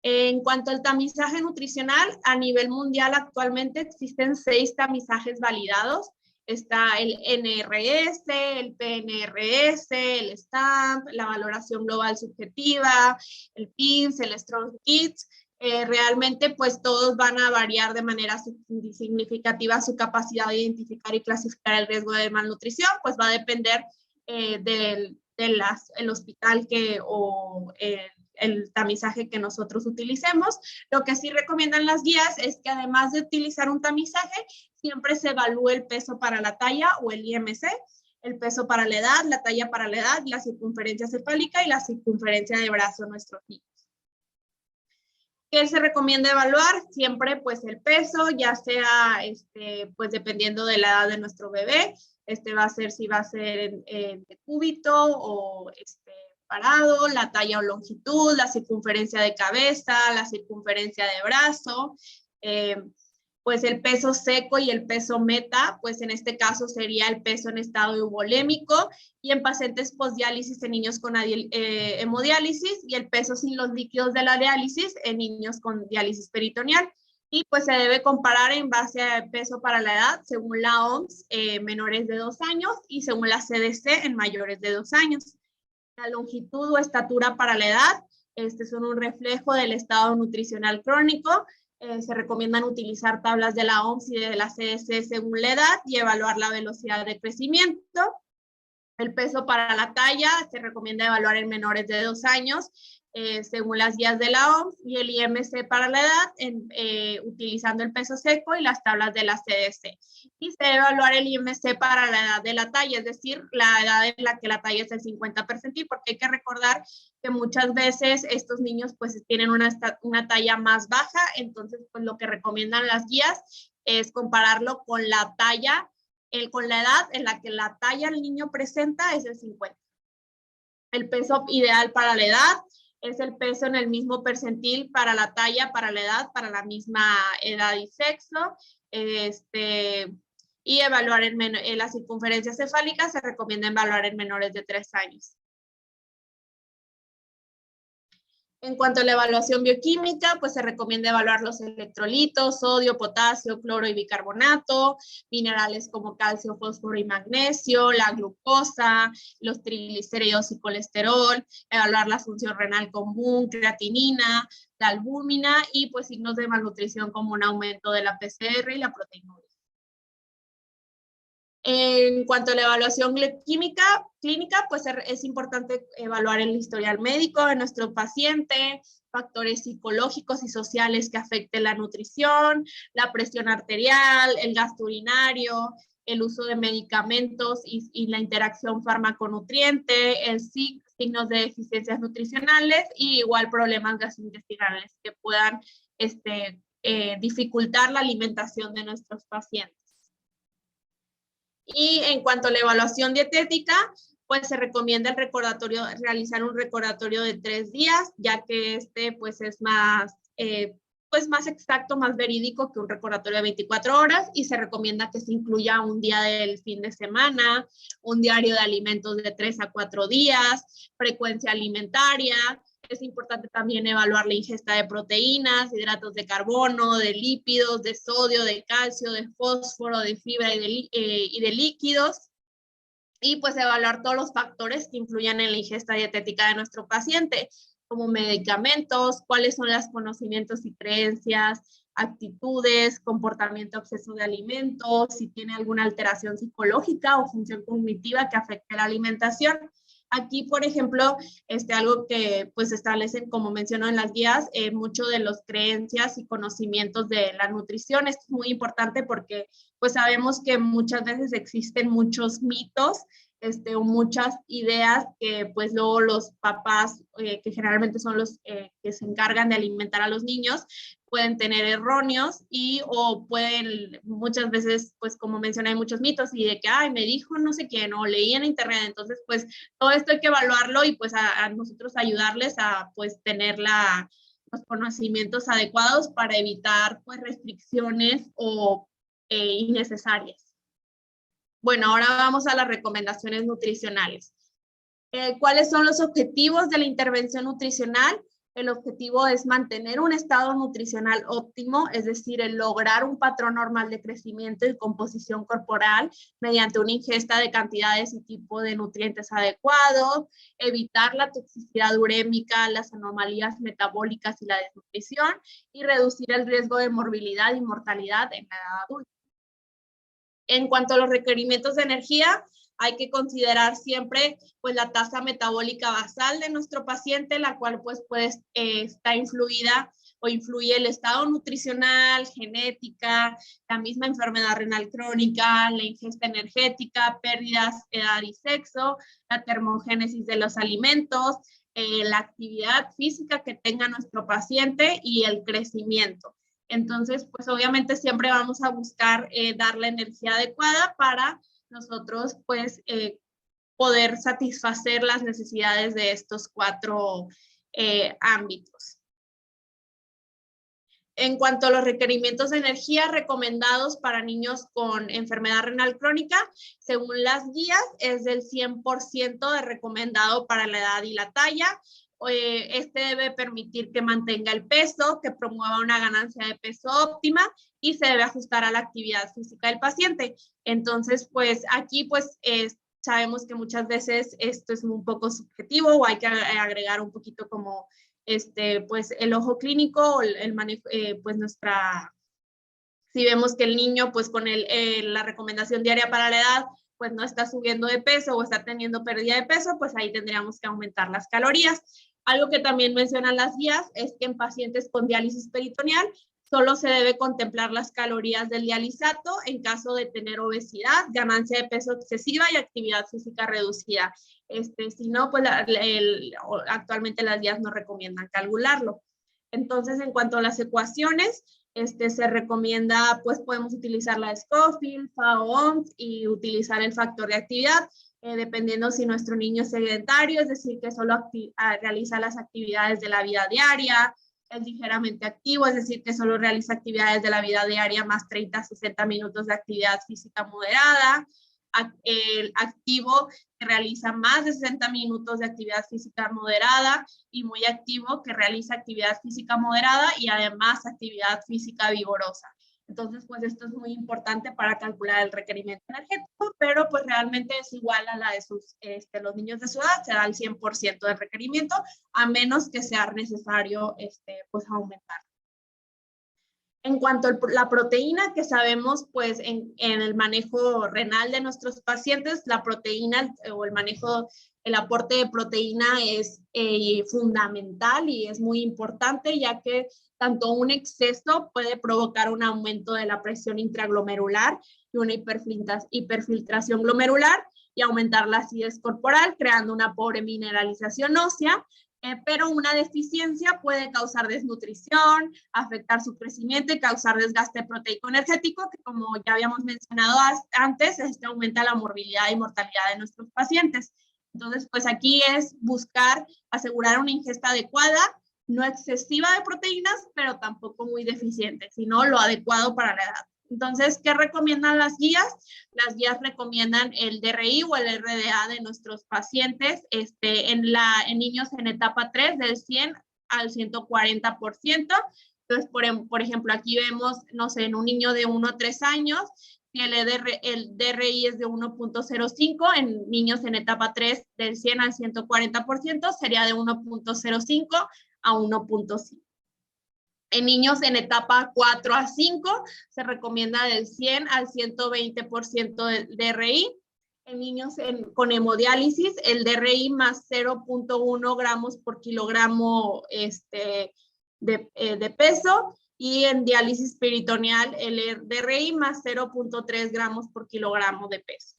En cuanto al tamizaje nutricional, a nivel mundial actualmente existen 6 tamizajes validados. Está el NRS, el PNRS, el STAMP, la valoración global subjetiva, el PIMS, el Strong Kids. Realmente pues todos van a variar de manera significativa su capacidad de identificar y clasificar el riesgo de malnutrición, pues va a depender del el hospital o el tamizaje que nosotros utilicemos. Lo que sí recomiendan las guías es que además de utilizar un tamizaje, siempre se evalúe el peso para la talla o el IMC, el peso para la edad, la talla para la edad, la circunferencia cefálica y la circunferencia de brazo de nuestros niños. ¿Qué se recomienda evaluar? Siempre pues el peso, ya sea pues dependiendo de la edad de nuestro bebé, va a ser si va a ser de cúbito o parado, la talla o longitud, la circunferencia de cabeza, la circunferencia de brazo, pues el peso seco y el peso meta, pues en este caso sería el peso en estado eubolémico, y en pacientes postdiálisis en niños con hemodiálisis, y el peso sin los líquidos de la diálisis en niños con diálisis peritoneal. Y pues se debe comparar en base al peso para la edad, según la OMS, menores de 2 años, y según la CDC, en mayores de 2 años. La longitud o estatura para la edad, son un reflejo del estado nutricional crónico. Se recomiendan utilizar tablas de la OMS y de la CDC según la edad y evaluar la velocidad de crecimiento. El peso para la talla se recomienda evaluar en menores de 2 años, según las guías de la OMS, y el IMC para la edad, utilizando el peso seco y las tablas de la CDC. Y se debe evaluar el IMC para la edad de la talla, es decir, la edad en la que la talla es el 50 percentil, porque hay que recordar que muchas veces estos niños pues tienen una talla más baja, entonces pues lo que recomiendan las guías es compararlo con la talla, con la edad en la que la talla el niño presenta es el 50. El peso ideal para la edad es el peso en el mismo percentil para la talla, para la edad, para la misma edad y sexo. Y evaluar en la circunferencia cefálica se recomienda evaluar en menores de 3 años. En cuanto a la evaluación bioquímica, pues se recomienda evaluar los electrolitos, sodio, potasio, cloro y bicarbonato, minerales como calcio, fósforo y magnesio, la glucosa, los triglicéridos y colesterol, evaluar la función renal común, creatinina, la albúmina y pues signos de malnutrición como un aumento de la PCR y la proteinúria. En cuanto a la evaluación clínica, pues es importante evaluar el historial médico de nuestro paciente, factores psicológicos y sociales que afecten la nutrición, la presión arterial, el gasto urinario, el uso de medicamentos y la interacción fármaco-nutriente, signos de deficiencias nutricionales y igual problemas gastrointestinales que puedan dificultar la alimentación de nuestros pacientes. Y en cuanto a la evaluación dietética, pues se recomienda realizar un recordatorio de 3 días, ya que pues es más exacto, más verídico que un recordatorio de 24 horas, y se recomienda que se incluya un día del fin de semana, un diario de alimentos de 3 a 4 días, frecuencia alimentaria. Es importante también evaluar la ingesta de proteínas, hidratos de carbono, de lípidos, de sodio, de calcio, de fósforo, de fibra y de líquidos. Y pues evaluar todos los factores que influyen en la ingesta dietética de nuestro paciente, como medicamentos, cuáles son los conocimientos y creencias, actitudes, comportamiento obseso de alimentos, si tiene alguna alteración psicológica o función cognitiva que afecte la alimentación. Aquí, por ejemplo, algo que pues establecen, como menciono en las guías, mucho de las creencias y conocimientos de la nutrición. Esto es muy importante porque pues sabemos que muchas veces existen muchos mitos, o muchas ideas que pues luego los papás, que generalmente son los que se encargan de alimentar a los niños, pueden tener erróneos o pueden muchas veces, pues como mencioné, hay muchos mitos y de que, ay, me dijo no sé quién o leí en internet. Entonces, pues todo esto hay que evaluarlo y pues a nosotros ayudarles a pues tener los conocimientos adecuados para evitar pues restricciones o innecesarias. Bueno, ahora vamos a las recomendaciones nutricionales. ¿Cuáles son los objetivos de la intervención nutricional? El objetivo es mantener un estado nutricional óptimo, es decir, el lograr un patrón normal de crecimiento y composición corporal mediante una ingesta de cantidades y tipo de nutrientes adecuados, evitar la toxicidad urémica, las anomalías metabólicas y la desnutrición, y reducir el riesgo de morbilidad y mortalidad en la edad adulta. En cuanto a los requerimientos de energía, hay que considerar siempre pues la tasa metabólica basal de nuestro paciente, la cual pues está influida o influye el estado nutricional, genética, la misma enfermedad renal crónica, la ingesta energética, pérdidas, edad y sexo, la termogénesis de los alimentos, la actividad física que tenga nuestro paciente y el crecimiento. Entonces, pues obviamente siempre vamos a buscar dar la energía adecuada para nosotros pues poder satisfacer las necesidades de estos 4 ámbitos. En cuanto a los requerimientos de energía recomendados para niños con enfermedad renal crónica, según las guías es del 100% de recomendado para la edad y la talla. Este debe permitir que mantenga el peso, que promueva una ganancia de peso óptima y se debe ajustar a la actividad física del paciente. Entonces, pues aquí pues sabemos que muchas veces esto es un poco subjetivo o hay que agregar un poquito como pues el ojo clínico, el manejo, pues si vemos que el niño pues con la recomendación diaria para la edad pues no está subiendo de peso o está teniendo pérdida de peso, pues ahí tendríamos que aumentar las calorías. Algo que también mencionan las guías es que en pacientes con diálisis peritoneal solo se debe contemplar las calorías del dializato en caso de tener obesidad, ganancia de peso excesiva y actividad física reducida. Si no, pues actualmente las guías no recomiendan calcularlo. Entonces, en cuanto a las ecuaciones, se recomienda, pues podemos utilizar la Scofield, FAO-OMS y utilizar el factor de actividad, dependiendo si nuestro niño es sedentario, es decir, que solo realiza las actividades de la vida diaria, es ligeramente activo, es decir, que solo realiza actividades de la vida diaria más 30 a 60 minutos de actividad física moderada, el activo que realiza más de 60 minutos de actividad física moderada y muy activo que realiza actividad física moderada y además actividad física vigorosa. Entonces, pues esto es muy importante para calcular el requerimiento energético, pero pues realmente es igual a la de los niños de su edad, se da el 100% del requerimiento, a menos que sea necesario pues aumentar. En cuanto a la proteína, que sabemos pues en el manejo renal de nuestros pacientes, la proteína o el aporte de proteína es fundamental y es muy importante, ya que tanto un exceso puede provocar un aumento de la presión intraglomerular y una hiperfiltración glomerular y aumentar la acidez corporal, creando una pobre mineralización ósea. Pero una deficiencia puede causar desnutrición, afectar su crecimiento y causar desgaste proteico energético, que como ya habíamos mencionado antes, aumenta la morbilidad y mortalidad de nuestros pacientes. Entonces, pues aquí es buscar asegurar una ingesta adecuada, no excesiva de proteínas, pero tampoco muy deficiente, sino lo adecuado para la edad. Entonces, ¿qué recomiendan las guías? Las guías recomiendan el DRI o el RDA de nuestros pacientes en niños en etapa 3 del 100 al 140%. Entonces, por ejemplo, aquí vemos, no sé, en un niño de 1 a 3 años, si el DRI es de 1.05, en niños en etapa 3 del 100 al 140% sería de 1.05 a 1.5. En niños en etapa 4 a 5 se recomienda del 100 al 120% del DRI. En niños con hemodiálisis, el DRI más 0.1 gramos por kilogramo de peso. Y en diálisis peritoneal, el DRI más 0.3 gramos por kilogramo de peso.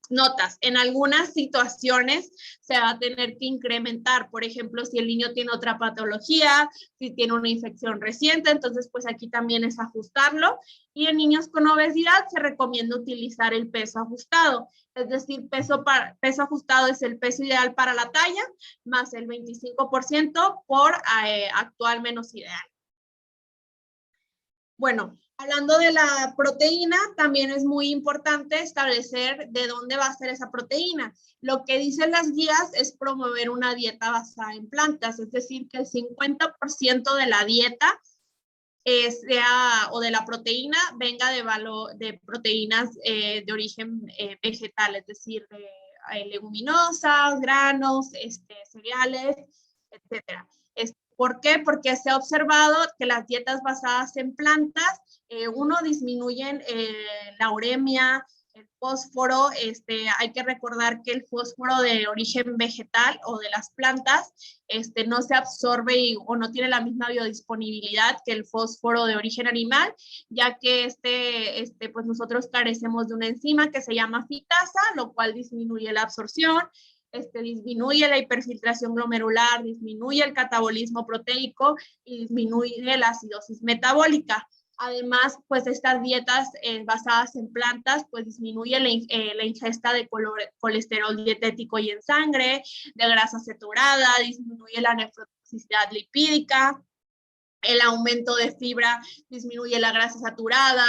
Notas, en algunas situaciones se va a tener que incrementar, por ejemplo, si el niño tiene otra patología, si tiene una infección reciente, entonces pues aquí también es ajustarlo. Y en niños con obesidad se recomienda utilizar el peso ajustado, es decir, peso ajustado es el peso ideal para la talla, más el 25% por actual menos ideal. Bueno, Hablando de la proteína, también es muy importante establecer de dónde va a ser esa proteína. Lo que dicen las guías es promover una dieta basada en plantas, es decir, que el 50% de la dieta o de la proteína venga de proteínas de origen vegetal, es decir, de leguminosas, granos, cereales, etcétera. ¿Por qué? Porque se ha observado que las dietas basadas en plantas, uno, disminuyen la uremia, el fósforo. Hay que recordar que el fósforo de origen vegetal o de las plantas no se absorbe o no tiene la misma biodisponibilidad que el fósforo de origen animal, ya que pues nosotros carecemos de una enzima que se llama fitasa, lo cual disminuye la absorción, disminuye la hiperfiltración glomerular, disminuye el catabolismo proteico y disminuye la acidosis metabólica. Además, pues estas dietas basadas en plantas, pues disminuye la ingesta de colesterol dietético y en sangre, de grasa saturada, disminuye la nefrotoxicidad lipídica, el aumento de fibra disminuye la grasa saturada,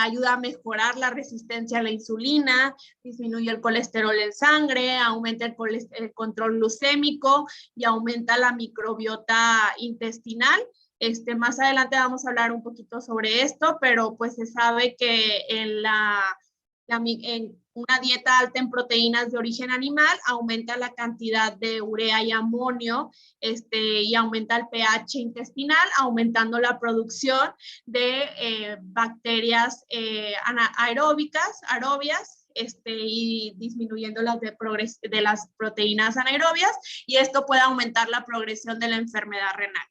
ayuda a mejorar la resistencia a la insulina, disminuye el colesterol en sangre, aumenta el control glucémico y aumenta la microbiota intestinal. Más adelante vamos a hablar un poquito sobre esto, pero pues se sabe que en una dieta alta en proteínas de origen animal aumenta la cantidad de urea y amonio, y aumenta el pH intestinal, aumentando la producción de bacterias aerobias, y disminuyendo las de las proteínas anaerobias, y esto puede aumentar la progresión de la enfermedad renal.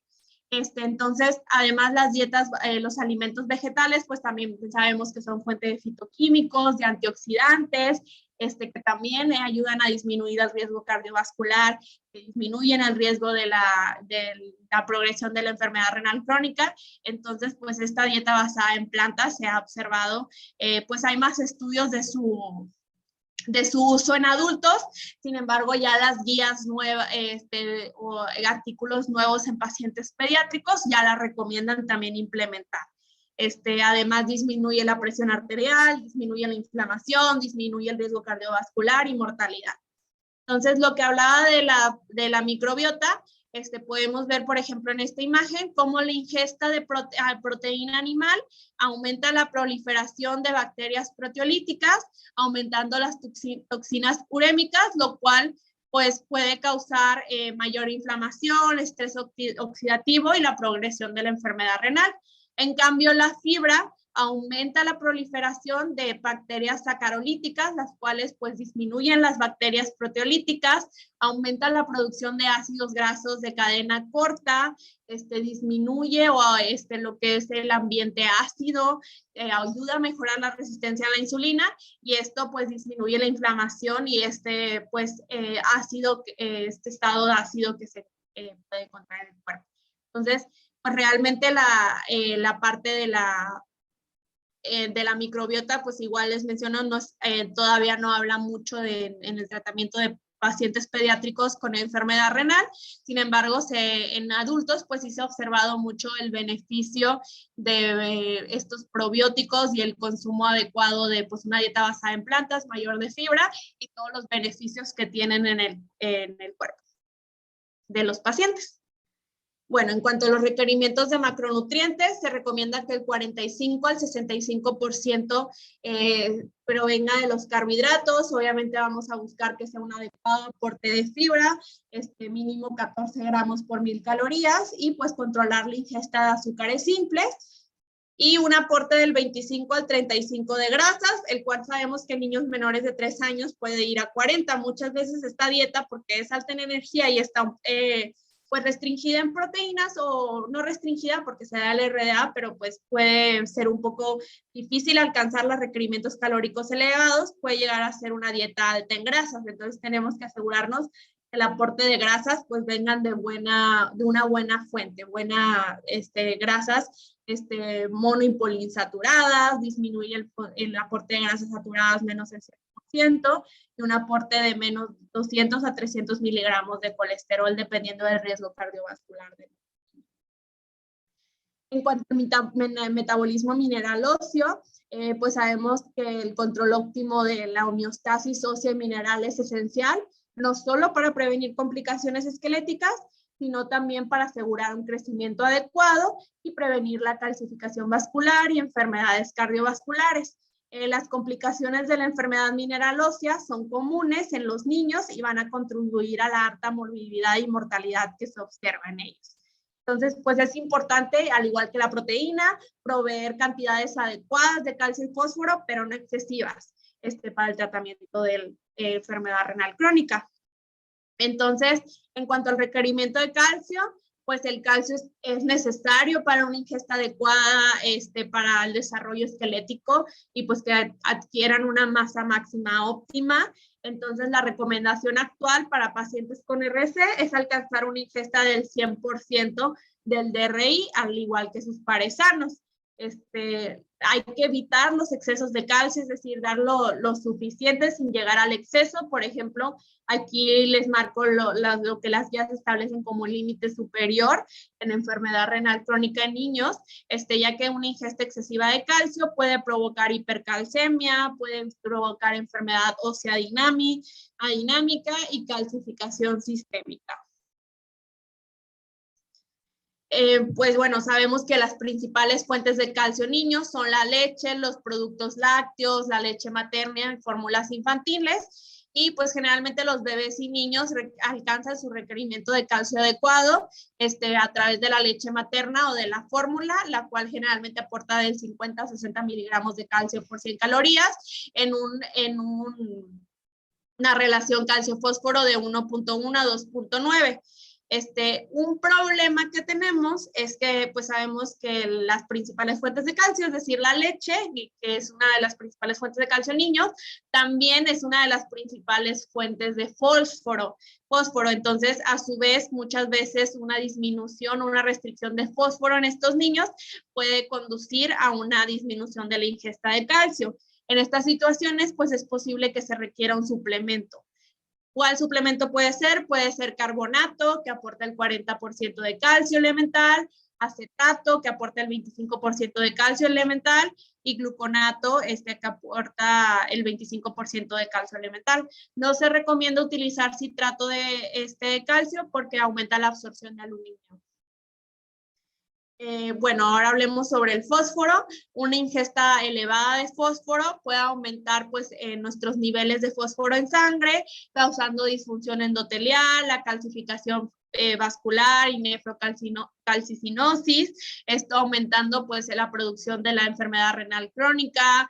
Entonces, además las dietas, los alimentos vegetales, pues también sabemos que son fuente de fitoquímicos, de antioxidantes, que también ayudan a disminuir el riesgo cardiovascular, que disminuyen el riesgo de la progresión de la enfermedad renal crónica. Entonces, pues esta dieta basada en plantas se ha observado, pues hay más estudios de su uso en adultos. Sin embargo, ya las guías nuevas, o artículos nuevos en pacientes pediátricos ya la recomiendan también implementar. Además, disminuye la presión arterial, disminuye la inflamación, disminuye el riesgo cardiovascular y mortalidad. Entonces, lo que hablaba de la microbiota, podemos ver, por ejemplo, en esta imagen, cómo la ingesta de proteína animal aumenta la proliferación de bacterias proteolíticas, aumentando las toxinas urémicas, lo cual pues, puede causar mayor inflamación, estrés oxidativo y la progresión de la enfermedad renal. En cambio, la fibra aumenta la proliferación de bacterias sacarolíticas, las cuales pues disminuyen las bacterias proteolíticas, aumenta la producción de ácidos grasos de cadena corta, disminuye lo que es el ambiente ácido, ayuda a mejorar la resistencia a la insulina, y esto pues disminuye la inflamación y este estado de ácido que se puede encontrar en el cuerpo. Entonces, pues realmente la parte de la microbiota, pues igual les menciono, todavía no habla mucho en el tratamiento de pacientes pediátricos con enfermedad renal. Sin embargo, en adultos, pues sí se ha observado mucho el beneficio de estos probióticos y el consumo adecuado de pues, una dieta basada en plantas, mayor de fibra, y todos los beneficios que tienen en el cuerpo de los pacientes. Bueno, en cuanto a los requerimientos de macronutrientes, se recomienda que el 45 al 65% provenga de los carbohidratos. Obviamente vamos a buscar que sea un adecuado aporte de fibra, mínimo 14 gramos por 1000 calorías, y pues controlar la ingesta de azúcares simples, y un aporte del 25 al 35 de grasas, el cual sabemos que en niños menores de 3 años puede ir a 40. Muchas veces esta dieta, porque es alta en energía y está pues restringida en proteínas, o no restringida porque se da el RDA, pero pues puede ser un poco difícil alcanzar los requerimientos calóricos elevados, puede llegar a ser una dieta alta en grasas. Entonces tenemos que asegurarnos que el aporte de grasas pues vengan de una buena fuente, grasas monoinpolinsaturadas, disminuye el aporte de grasas saturadas menos el 7%, y un aporte de menos 200 a 300 miligramos de colesterol, dependiendo del riesgo cardiovascular. En cuanto al metabolismo mineral óseo, pues sabemos que el control óptimo de la homeostasis ósea y mineral es esencial, no solo para prevenir complicaciones esqueléticas, sino también para asegurar un crecimiento adecuado y prevenir la calcificación vascular y enfermedades cardiovasculares. Las complicaciones de la enfermedad mineral ósea son comunes en los niños y van a contribuir a la alta morbilidad y mortalidad que se observa en ellos. Entonces, pues es importante, al igual que la proteína, proveer cantidades adecuadas de calcio y fósforo, pero no excesivas, para el tratamiento de enfermedad renal crónica. Entonces, en cuanto al requerimiento de calcio, pues el calcio es necesario para una ingesta adecuada, para el desarrollo esquelético y pues que adquieran una masa máxima óptima. Entonces, la recomendación actual para pacientes con RC es alcanzar una ingesta del 100% del DRI, al igual que sus pares sanos. Hay que evitar los excesos de calcio, es decir, dar lo suficiente sin llegar al exceso. Por ejemplo, aquí les marco lo que las guías establecen como límite superior en enfermedad renal crónica en niños, ya que una ingesta excesiva de calcio puede provocar hipercalcemia, puede provocar enfermedad ósea adinámica y calcificación sistémica. Pues bueno, sabemos que las principales fuentes de calcio en niños son la leche, los productos lácteos, la leche materna y fórmulas infantiles, y pues generalmente los bebés y niños alcanzan su requerimiento de calcio adecuado a través de la leche materna o de la fórmula, la cual generalmente aporta del 50 a 60 miligramos de calcio por 100 calorías en una relación calcio-fósforo de 1.1 a 2.9. Un problema que tenemos es que pues sabemos que las principales fuentes de calcio, es decir, la leche, que es una de las principales fuentes de calcio en niños, también es una de las principales fuentes de fósforo. Entonces, a su vez, muchas veces una disminución, una restricción de fósforo en estos niños puede conducir a una disminución de la ingesta de calcio. En estas situaciones, pues es posible que se requiera un suplemento. ¿Cuál suplemento puede ser? Puede ser carbonato, que aporta el 40% de calcio elemental, acetato, que aporta el 25% de calcio elemental, y gluconato, que aporta el 25% de calcio elemental. No se recomienda utilizar citrato de calcio porque aumenta la absorción de aluminio. Bueno, ahora hablemos sobre el fósforo. Una ingesta elevada de fósforo puede aumentar pues, nuestros niveles de fósforo en sangre, causando disfunción endotelial, la calcificación vascular y nefrocalcinosis, esto aumentando pues la producción de la enfermedad renal crónica,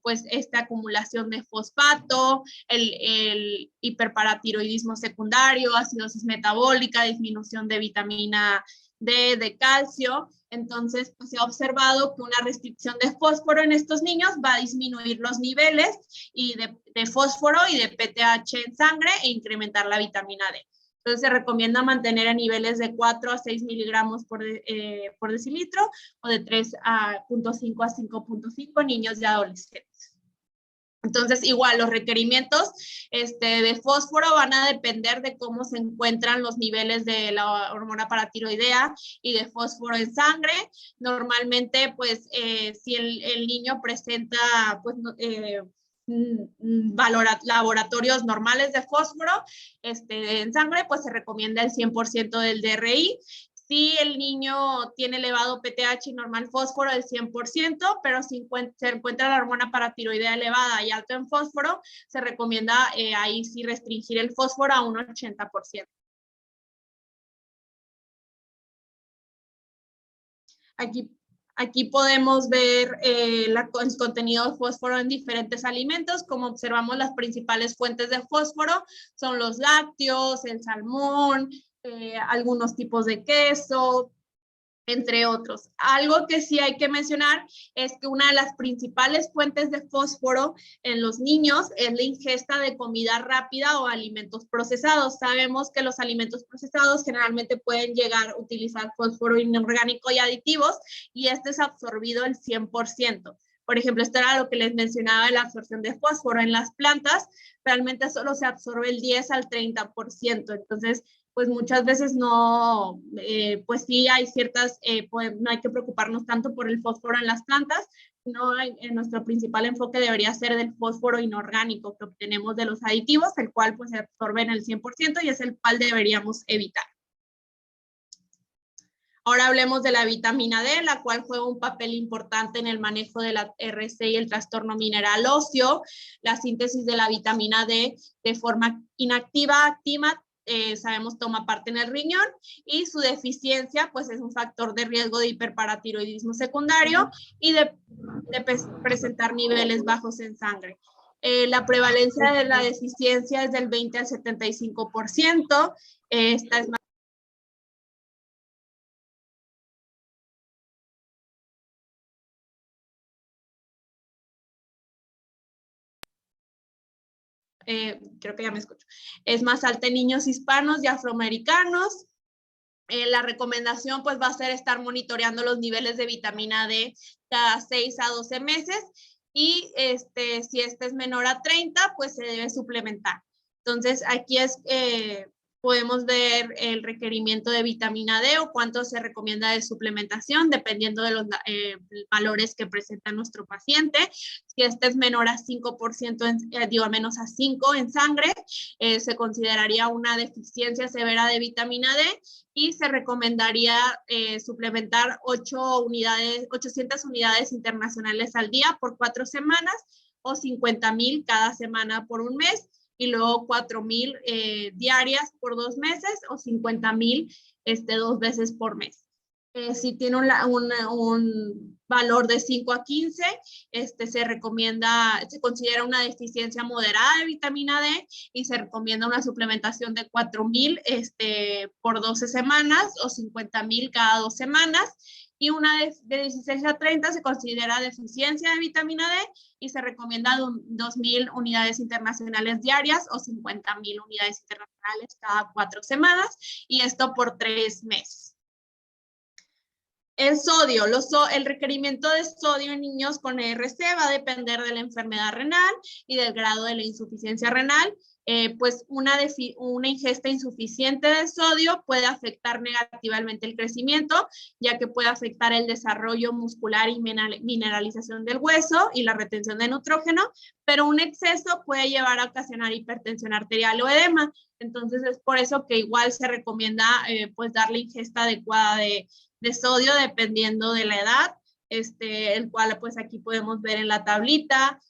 pues esta acumulación de fosfato, el hiperparatiroidismo secundario, acidosis metabólica, disminución de vitamina de calcio. Entonces, pues, se ha observado que una restricción de fósforo en estos niños va a disminuir los niveles de fósforo y de PTH en sangre e incrementar la vitamina D. Entonces, se recomienda mantener a niveles de 4 a 6 miligramos por decilitro o de 3.5 a 5.5 niños y adolescentes. Entonces, igual, los requerimientos de fósforo van a depender de cómo se encuentran los niveles de la hormona paratiroidea y de fósforo en sangre. Normalmente, pues, si el niño presenta, pues, laboratorios normales de fósforo en sangre, pues se recomienda el 100% del DRI. Si el niño tiene elevado PTH y normal fósforo, el 100%, pero si se encuentra la hormona paratiroidea elevada y alto en fósforo, se recomienda ahí sí restringir el fósforo a un 80%. Aquí podemos ver el contenido de fósforo en diferentes alimentos. Como observamos, las principales fuentes de fósforo son los lácteos, el salmón, algunos tipos de queso, entre otros. Algo que sí hay que mencionar es que una de las principales fuentes de fósforo en los niños es la ingesta de comida rápida o alimentos procesados. Sabemos que los alimentos procesados generalmente pueden llegar a utilizar fósforo inorgánico y aditivos, y este es absorbido el 100%. Por ejemplo, esto era lo que les mencionaba de la absorción de fósforo en las plantas, realmente solo se absorbe el 10 al 30%. Entonces, pues muchas veces no, pues sí hay ciertas, pues no hay que preocuparnos tanto por el fósforo en las plantas, sino en nuestro principal enfoque debería ser del fósforo inorgánico que obtenemos de los aditivos, el cual pues se absorbe en el 100% y es el cual deberíamos evitar. Ahora hablemos de la vitamina D, la cual juega un papel importante en el manejo de la RC y el trastorno mineral óseo. La síntesis de la vitamina D de forma inactiva, activa, sabemos toma parte en el riñón, y su deficiencia pues es un factor de riesgo de hiperparatiroidismo secundario y de presentar niveles bajos en sangre. La prevalencia de la deficiencia es del 20 al 75%. Esta es creo que ya me escucho, es más alta en niños hispanos y afroamericanos. La recomendación pues va a ser estar monitoreando los niveles de vitamina D cada 6 a 12 meses y si este es menor a 30, pues se debe suplementar. Entonces aquí podemos ver el requerimiento de vitamina D o cuánto se recomienda de suplementación dependiendo de los valores que presenta nuestro paciente. Si este es menor a 5%, menos a 5 en sangre, se consideraría una deficiencia severa de vitamina D y se recomendaría suplementar 800 unidades internacionales al día por 4 semanas o 50,000 cada semana por un mes, y luego 4,000 diarias por 2 meses o 50,000 2 veces por mes. Si tiene un valor de 5 a 15, se considera una deficiencia moderada de vitamina D y se recomienda una suplementación de 4,000 por 12 semanas o 50,000 cada 2 semanas. Y una de 16 a 30 se considera deficiencia de vitamina D y se recomienda 2,000 unidades internacionales diarias o 50,000 unidades internacionales cada 4 semanas, y esto por 3 meses. El sodio, el requerimiento de sodio en niños con ERC va a depender de la enfermedad renal y del grado de la insuficiencia renal. Pues una ingesta insuficiente de sodio puede afectar negativamente el crecimiento, ya que puede afectar el desarrollo muscular y mineralización del hueso y la retención de nitrógeno, pero un exceso puede llevar a ocasionar hipertensión arterial o edema. Entonces es por eso que igual se recomienda pues dar la ingesta adecuada de sodio dependiendo de la edad, el cual pues aquí podemos ver en la tablita,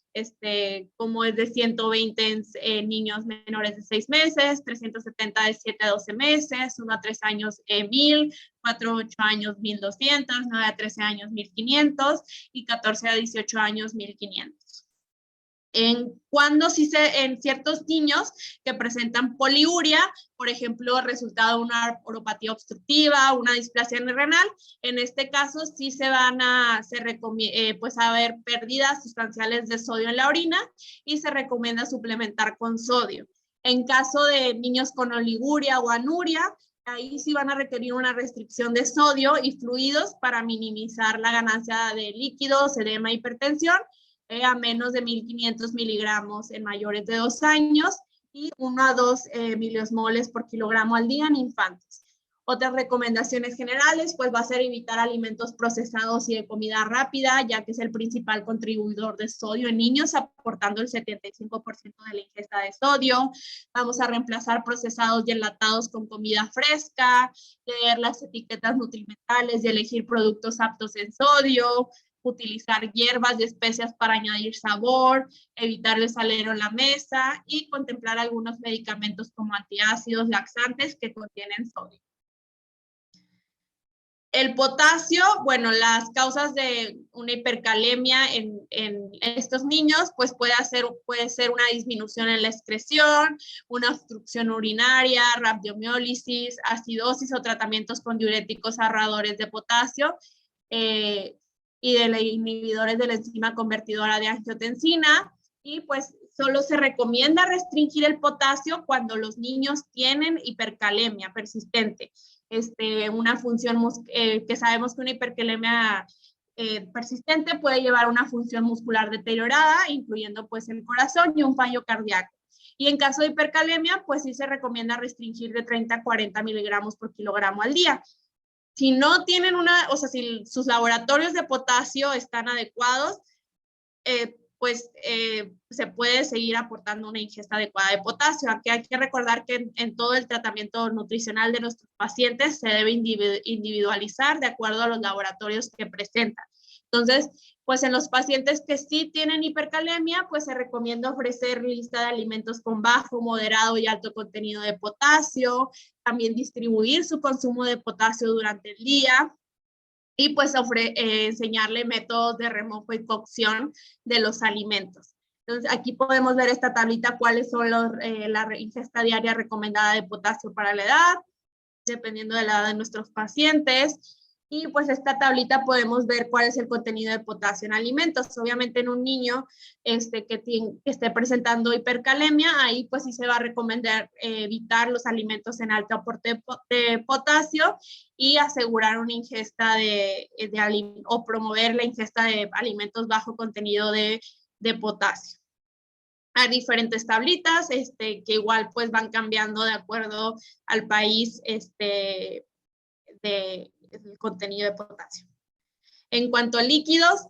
como es de 120 en niños menores de 6 meses, 370 de 7 a 12 meses, 1 a 3 años 1,000, 4 a 8 años 1,200, 9 a 13 años 1,500 y 14 a 18 años 1,500. En ciertos niños que presentan poliuria, por ejemplo, resultado de una uropatía obstructiva, una displasia renal, en este caso sí se van a haber pérdidas sustanciales de sodio en la orina y se recomienda suplementar con sodio. En caso de niños con oliguria o anuria, ahí sí van a requerir una restricción de sodio y fluidos para minimizar la ganancia de líquidos, edema e hipertensión, a menos de 1,500 miligramos en mayores de 2 años y 1 a 2 miliosmoles por kilogramo al día en infantes. Otras recomendaciones generales, pues va a ser evitar alimentos procesados y de comida rápida, ya que es el principal contribuidor de sodio en niños, aportando el 75% de la ingesta de sodio. Vamos a reemplazar procesados y enlatados con comida fresca, leer las etiquetas nutrimentales y elegir productos aptos en sodio, utilizar hierbas y especias para añadir sabor, evitar el salero en la mesa y contemplar algunos medicamentos como antiácidos, laxantes que contienen sodio. El potasio, bueno, las causas de una hipercalemia en estos niños, pues puede ser una disminución en la excreción, una obstrucción urinaria, rhabdomiólisis, acidosis o tratamientos con diuréticos ahorradores de potasio, y de los inhibidores de la enzima convertidora de angiotensina, y pues solo se recomienda restringir el potasio cuando los niños tienen hipercalemia persistente. Una función que sabemos que una hipercalemia persistente puede llevar a una función muscular deteriorada, incluyendo pues el corazón y un fallo cardíaco. Y en caso de hipercalemia, pues sí se recomienda restringir de 30 a 40 miligramos por kilogramo al día. Si no tienen si sus laboratorios de potasio están adecuados, se puede seguir aportando una ingesta adecuada de potasio. Aquí hay que recordar que en todo el tratamiento nutricional de nuestros pacientes se debe individualizar de acuerdo a los laboratorios que presentan. Entonces, pues en los pacientes que sí tienen hipercalemia, pues se recomienda ofrecer lista de alimentos con bajo, moderado y alto contenido de potasio, también distribuir su consumo de potasio durante el día, y pues enseñarle métodos de remojo y cocción de los alimentos. Entonces, aquí podemos ver esta tablita, cuáles son la ingesta diaria recomendada de potasio para la edad, dependiendo de la edad de nuestros pacientes. Y pues esta tablita podemos ver cuál es el contenido de potasio en alimentos. Obviamente en un niño que esté presentando hipercalemia, ahí pues sí se va a recomendar evitar los alimentos en alto aporte de potasio y asegurar una ingesta o promover la ingesta de alimentos bajo contenido de potasio. Hay diferentes tablitas que igual pues van cambiando de acuerdo al país el contenido de potasio. En cuanto a líquidos,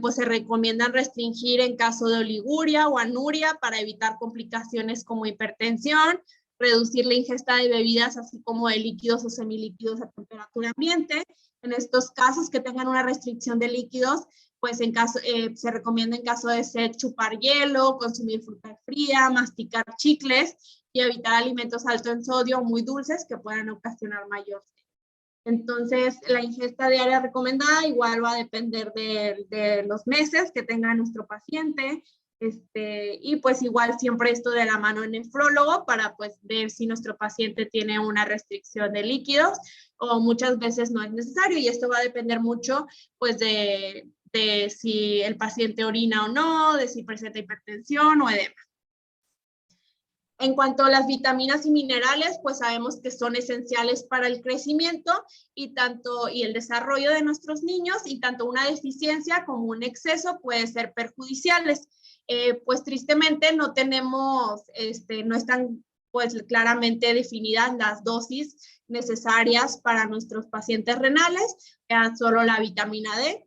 pues se recomiendan restringir en caso de oliguria o anuria para evitar complicaciones como hipertensión, reducir la ingesta de bebidas así como de líquidos o semilíquidos a temperatura ambiente. En estos casos que tengan una restricción de líquidos, pues se recomienda en caso de sed chupar hielo, consumir fruta fría, masticar chicles y evitar alimentos altos en sodio o muy dulces que puedan ocasionar mayor sed. Entonces, la ingesta diaria recomendada igual va a depender de los meses que tenga nuestro paciente, y pues igual siempre esto de la mano en nefrólogo para pues ver si nuestro paciente tiene una restricción de líquidos o muchas veces no es necesario, y esto va a depender mucho pues de si el paciente orina o no, de si presenta hipertensión o edema. En cuanto a las vitaminas y minerales, pues sabemos que son esenciales para el crecimiento y el desarrollo de nuestros niños, y tanto una deficiencia como un exceso puede ser perjudiciales. Pues tristemente no están pues claramente definidas las dosis necesarias para nuestros pacientes renales, solo la vitamina D,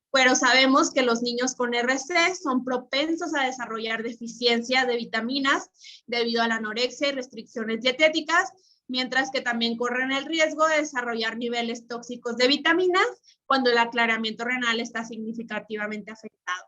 pero sabemos que los niños con RC son propensos a desarrollar deficiencia de vitaminas debido a la anorexia y restricciones dietéticas, mientras que también corren el riesgo de desarrollar niveles tóxicos de vitaminas cuando el aclaramiento renal está significativamente afectado.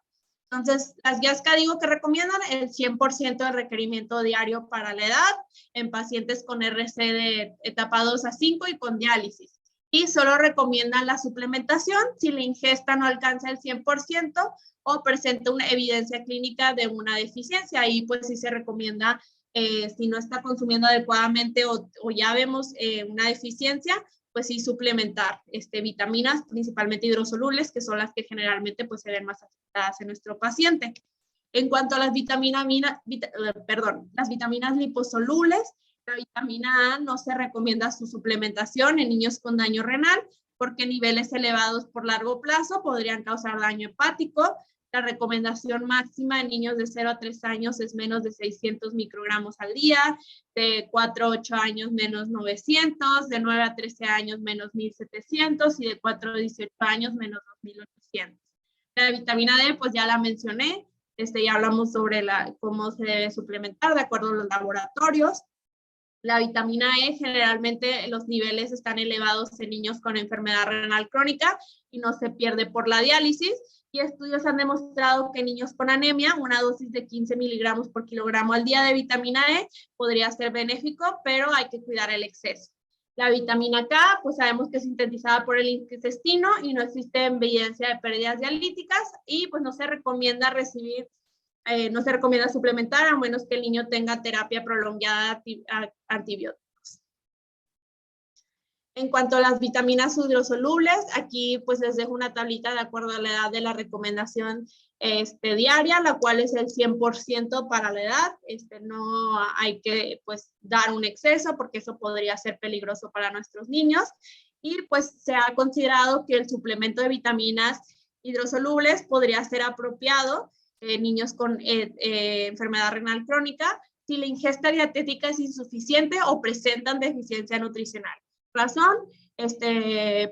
Entonces, las guías CADIGO que recomiendan el 100% de requerimiento diario para la edad en pacientes con RC de etapa 2 a 5 y con diálisis. Y solo recomiendan la suplementación si la ingesta no alcanza el 100% o presenta una evidencia clínica de una deficiencia. Ahí pues sí se recomienda, si no está consumiendo adecuadamente o ya vemos una deficiencia, pues sí suplementar vitaminas, principalmente hidrosolubles, que son las que generalmente pues se ven más afectadas en nuestro paciente. En cuanto a las vitaminas liposolubles, la vitamina A no se recomienda su suplementación en niños con daño renal porque niveles elevados por largo plazo podrían causar daño hepático. La recomendación máxima en niños de 0 a 3 años es menos de 600 microgramos al día, de 4 a 8 años menos 900, de 9 a 13 años menos 1700 y de 4 a 18 años menos 2800. La vitamina D, pues ya la mencioné, ya hablamos sobre cómo se debe suplementar de acuerdo a los laboratorios. La vitamina E, generalmente los niveles están elevados en niños con enfermedad renal crónica y no se pierde por la diálisis. Y estudios han demostrado que en niños con anemia, una dosis de 15 miligramos por kilogramo al día de vitamina E podría ser benéfico, pero hay que cuidar el exceso. La vitamina K, pues sabemos que es sintetizada por el intestino y no existe evidencia de pérdidas dialíticas, y pues no se recomienda suplementar a menos que el niño tenga terapia prolongada de antibióticos. En cuanto a las vitaminas hidrosolubles, aquí pues les dejo una tablita de acuerdo a la edad de la recomendación diaria, la cual es el 100% para la edad. No hay que pues dar un exceso porque eso podría ser peligroso para nuestros niños. Y pues se ha considerado que el suplemento de vitaminas hidrosolubles podría ser apropiado niños con enfermedad renal crónica, si la ingesta dietética es insuficiente o presentan deficiencia nutricional. Razón,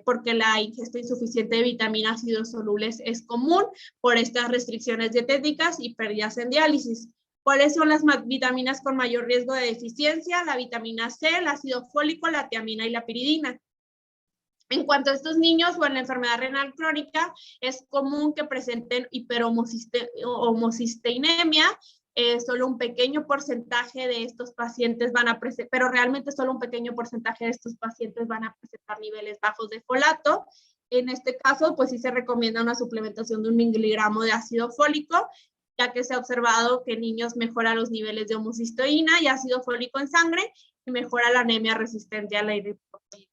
porque la ingesta insuficiente de vitaminas hidrosolubles es común por estas restricciones dietéticas y pérdidas en diálisis. ¿Cuáles son las vitaminas con mayor riesgo de deficiencia? La vitamina C, el ácido fólico, la tiamina y la piridina. En cuanto a estos niños o en la enfermedad renal crónica, es común que presenten hiperhomocisteinemia. Solo un pequeño porcentaje de estos pacientes van a presentar, pero realmente solo un pequeño porcentaje de estos pacientes van a presentar niveles bajos de folato. En este caso, pues sí se recomienda una suplementación de 1 miligramo de ácido fólico, ya que se ha observado que en niños mejora los niveles de homocisteína y ácido fólico en sangre y mejora la anemia resistente a la eritropoyetina.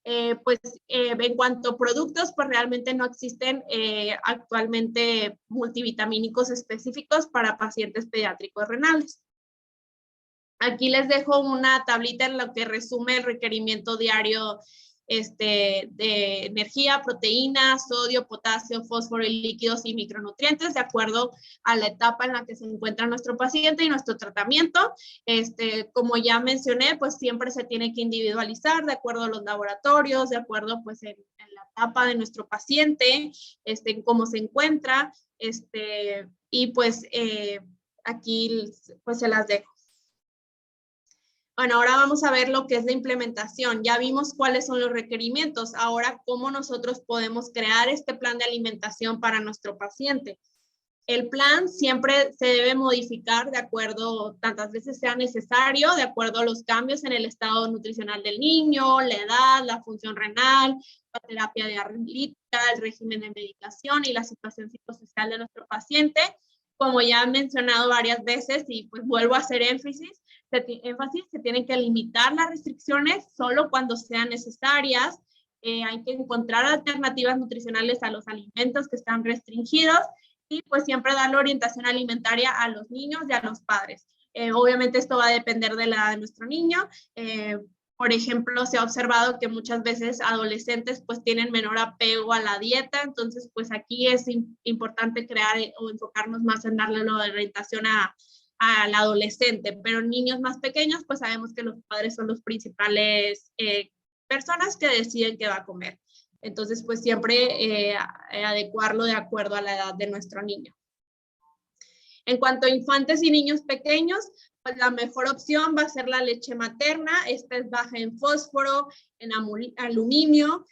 En cuanto a productos, pues realmente no existen actualmente multivitamínicos específicos para pacientes pediátricos renales. Aquí les dejo una tablita en la que resume el requerimiento diario de energía, proteínas, sodio, potasio, fósforo y líquidos y micronutrientes de acuerdo a la etapa en la que se encuentra nuestro paciente y nuestro tratamiento. Como ya mencioné, pues siempre se tiene que individualizar de acuerdo a los laboratorios, de acuerdo pues en la etapa de nuestro paciente, en cómo se encuentra, y pues aquí pues se las dejo. Bueno, ahora vamos a ver lo que es la implementación. Ya vimos cuáles son los requerimientos. Ahora, ¿cómo nosotros podemos crear este plan de alimentación para nuestro paciente? El plan siempre se debe modificar de acuerdo, tantas veces sea necesario, de acuerdo a los cambios en el estado nutricional del niño, la edad, la función renal, la terapia dialítica, el régimen de medicación y la situación psicosocial de nuestro paciente. Como ya he mencionado varias veces y pues vuelvo a hacer énfasis, se tienen que limitar las restricciones solo cuando sean necesarias. Hay que encontrar alternativas nutricionales a los alimentos que están restringidos y pues siempre darle orientación alimentaria a los niños y a los padres. Obviamente esto va a depender de la edad de nuestro niño. Por ejemplo, se ha observado que muchas veces adolescentes pues tienen menor apego a la dieta, entonces pues aquí es importante crear o enfocarnos más en darle la orientación al adolescente, pero niños más pequeños pues sabemos que los padres son los principales personas que deciden qué va a comer. Entonces pues siempre adecuarlo de acuerdo a la edad de nuestro niño. En cuanto a infantes y niños pequeños, pues la mejor opción va a ser la leche materna. Esta es baja en fósforo, en aluminio,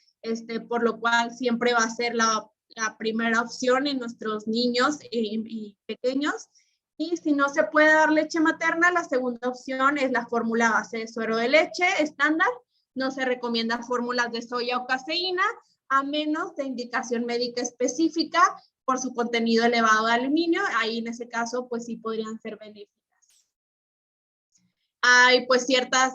por lo cual siempre va a ser la primera opción en nuestros niños y pequeños. Y si no se puede dar leche materna, la segunda opción es la fórmula base de suero de leche estándar. No se recomienda fórmulas de soya o caseína, a menos de indicación médica específica por su contenido elevado de aluminio. Ahí en ese caso, pues sí podrían ser benéficas. Hay pues ciertas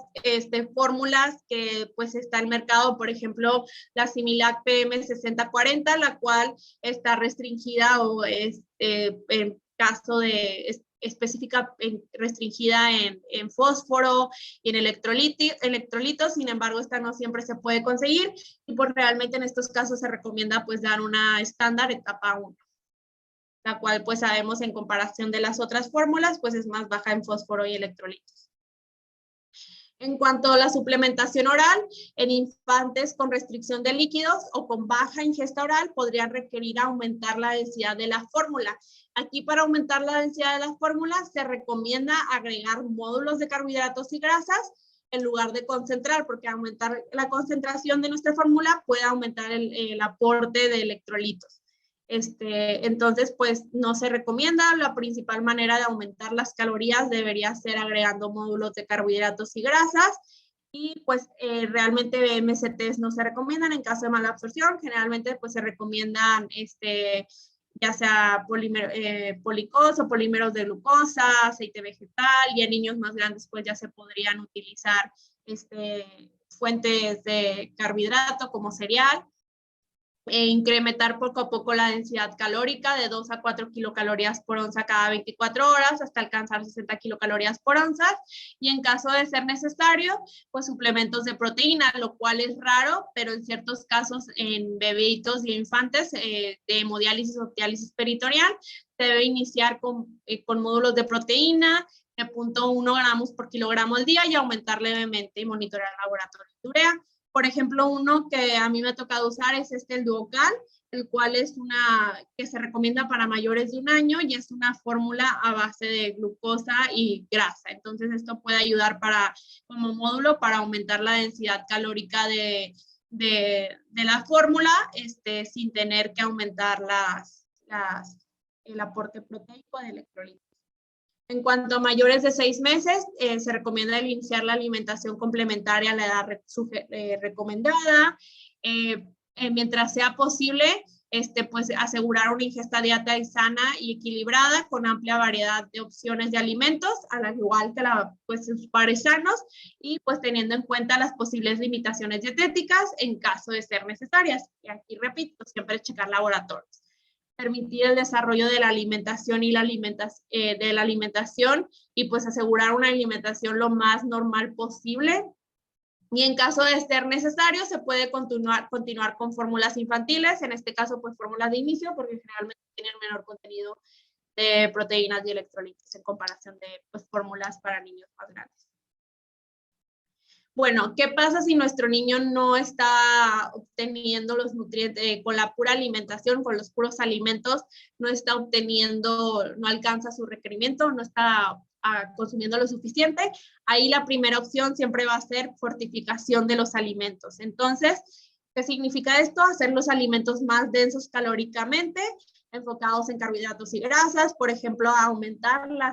fórmulas que pues está en el mercado, por ejemplo, la Similac PM6040, la cual está restringida o es en caso de específica restringida en fósforo y en electrolitos, sin embargo, esta no siempre se puede conseguir y pues realmente en estos casos se recomienda pues dar una estándar etapa 1, la cual pues sabemos en comparación de las otras fórmulas pues es más baja en fósforo y electrolitos. En cuanto a la suplementación oral, en infantes con restricción de líquidos o con baja ingesta oral podrían requerir aumentar la densidad de la fórmula. Aquí para aumentar la densidad de la fórmula se recomienda agregar módulos de carbohidratos y grasas en lugar de concentrar, porque aumentar la concentración de nuestra fórmula puede aumentar el aporte de electrolitos. Entonces, pues no se recomienda. La principal manera de aumentar las calorías debería ser agregando módulos de carbohidratos y grasas. Y pues realmente MCTs no se recomiendan en caso de mala absorción. Generalmente pues se recomiendan ya sea policosa o polímeros de glucosa, aceite vegetal, y en niños más grandes pues ya se podrían utilizar fuentes de carbohidrato como cereal. incrementar poco a poco la densidad calórica de 2 a 4 kilocalorías por onza cada 24 horas hasta alcanzar 60 kilocalorías por onza, y en caso de ser necesario, pues suplementos de proteína, lo cual es raro, pero en ciertos casos en bebitos y infantes de hemodiálisis o diálisis peritoneal, se debe iniciar con módulos de proteína de 0.1 gramos por kilogramo al día y aumentar levemente y monitorear el laboratorio de urea. Por ejemplo, uno que a mí me ha tocado usar es el Duocal, el cual es que se recomienda para mayores de 1 año y es una fórmula a base de glucosa y grasa. Entonces, esto puede ayudar como módulo para aumentar la densidad calórica de la fórmula sin tener que aumentar el aporte proteico de electrolitos. En cuanto a mayores de 6 meses, se recomienda iniciar la alimentación complementaria a la edad recomendada. Mientras sea posible, pues asegurar una ingesta diaria sana y equilibrada con amplia variedad de opciones de alimentos, al igual que sus pares sanos, y pues teniendo en cuenta las posibles limitaciones dietéticas en caso de ser necesarias. Y aquí repito, siempre checar laboratorios. Permitir el desarrollo de la alimentación y pues asegurar una alimentación lo más normal posible. Y en caso de ser necesario, se puede continuar con fórmulas infantiles, en este caso pues fórmulas de inicio, porque generalmente tienen menor contenido de proteínas y electrolitos en comparación de pues fórmulas para niños más grandes. Bueno, ¿qué pasa si nuestro niño no está obteniendo los nutrientes con la pura alimentación, con los puros alimentos, no está obteniendo, no alcanza su requerimiento, no está consumiendo lo suficiente? Ahí la primera opción siempre va a ser fortificación de los alimentos. Entonces, ¿qué significa esto? Hacer los alimentos más densos calóricamente, enfocados en carbohidratos y grasas, por ejemplo, aumentar la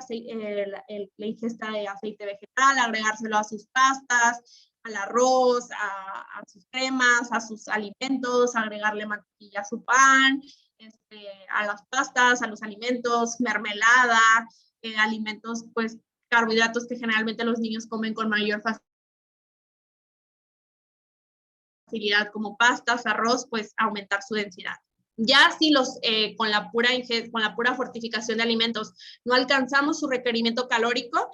ingesta de aceite vegetal, agregárselo a sus pastas, al arroz, a sus cremas, a sus alimentos, agregarle mantequilla a su pan, a las pastas, a los alimentos, mermelada, alimentos, pues, carbohidratos que generalmente los niños comen con mayor facilidad, como pastas, arroz, pues aumentar su densidad. Ya si con la pura fortificación de alimentos no alcanzamos su requerimiento calórico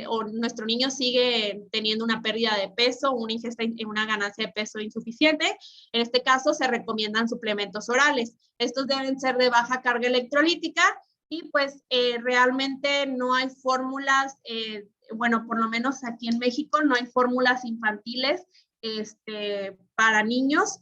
o nuestro niño sigue teniendo una pérdida de peso, una ganancia de peso insuficiente, en este caso se recomiendan suplementos orales. Estos deben ser de baja carga electrolítica y pues realmente no hay fórmulas, bueno, por lo menos aquí en México no hay fórmulas infantiles para niños,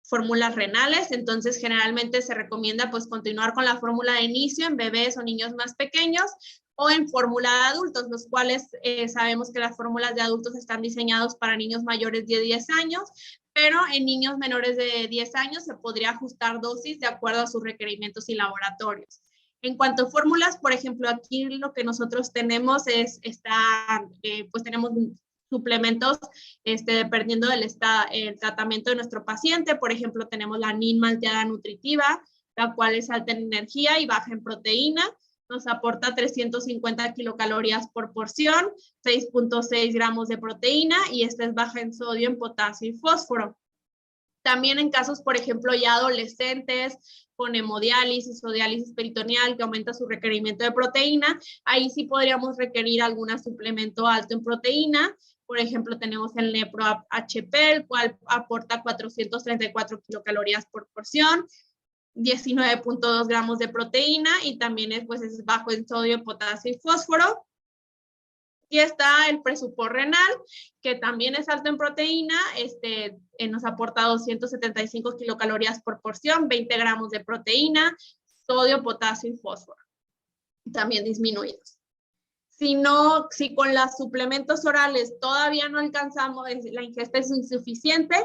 fórmulas renales, entonces generalmente se recomienda pues continuar con la fórmula de inicio en bebés o niños más pequeños o en fórmula de adultos, los cuales sabemos que las fórmulas de adultos están diseñados para niños mayores de 10 años, pero en niños menores de 10 años se podría ajustar dosis de acuerdo a sus requerimientos y laboratorios. En cuanto a fórmulas, por ejemplo, aquí lo que nosotros tenemos pues tenemos suplementos dependiendo del tratamiento de nuestro paciente. Por ejemplo, tenemos la NIN malteada nutritiva, la cual es alta en energía y baja en proteína. Nos aporta 350 kilocalorías por porción, 6.6 gramos de proteína y esta es baja en sodio, en potasio y fósforo. También en casos, por ejemplo, ya adolescentes con hemodiálisis o diálisis peritoneal que aumenta su requerimiento de proteína, ahí sí podríamos requerir algún suplemento alto en proteína. Por ejemplo, tenemos el Nepro HP, el cual aporta 434 kilocalorías por porción, 19.2 gramos de proteína y también es bajo en sodio, potasio y fósforo. Y está el Presupor renal, que también es alto en proteína, nos aporta 275 kilocalorías por porción, 20 gramos de proteína, sodio, potasio y fósforo, también disminuidos. Si con los suplementos orales todavía no alcanzamos, la ingesta es insuficiente,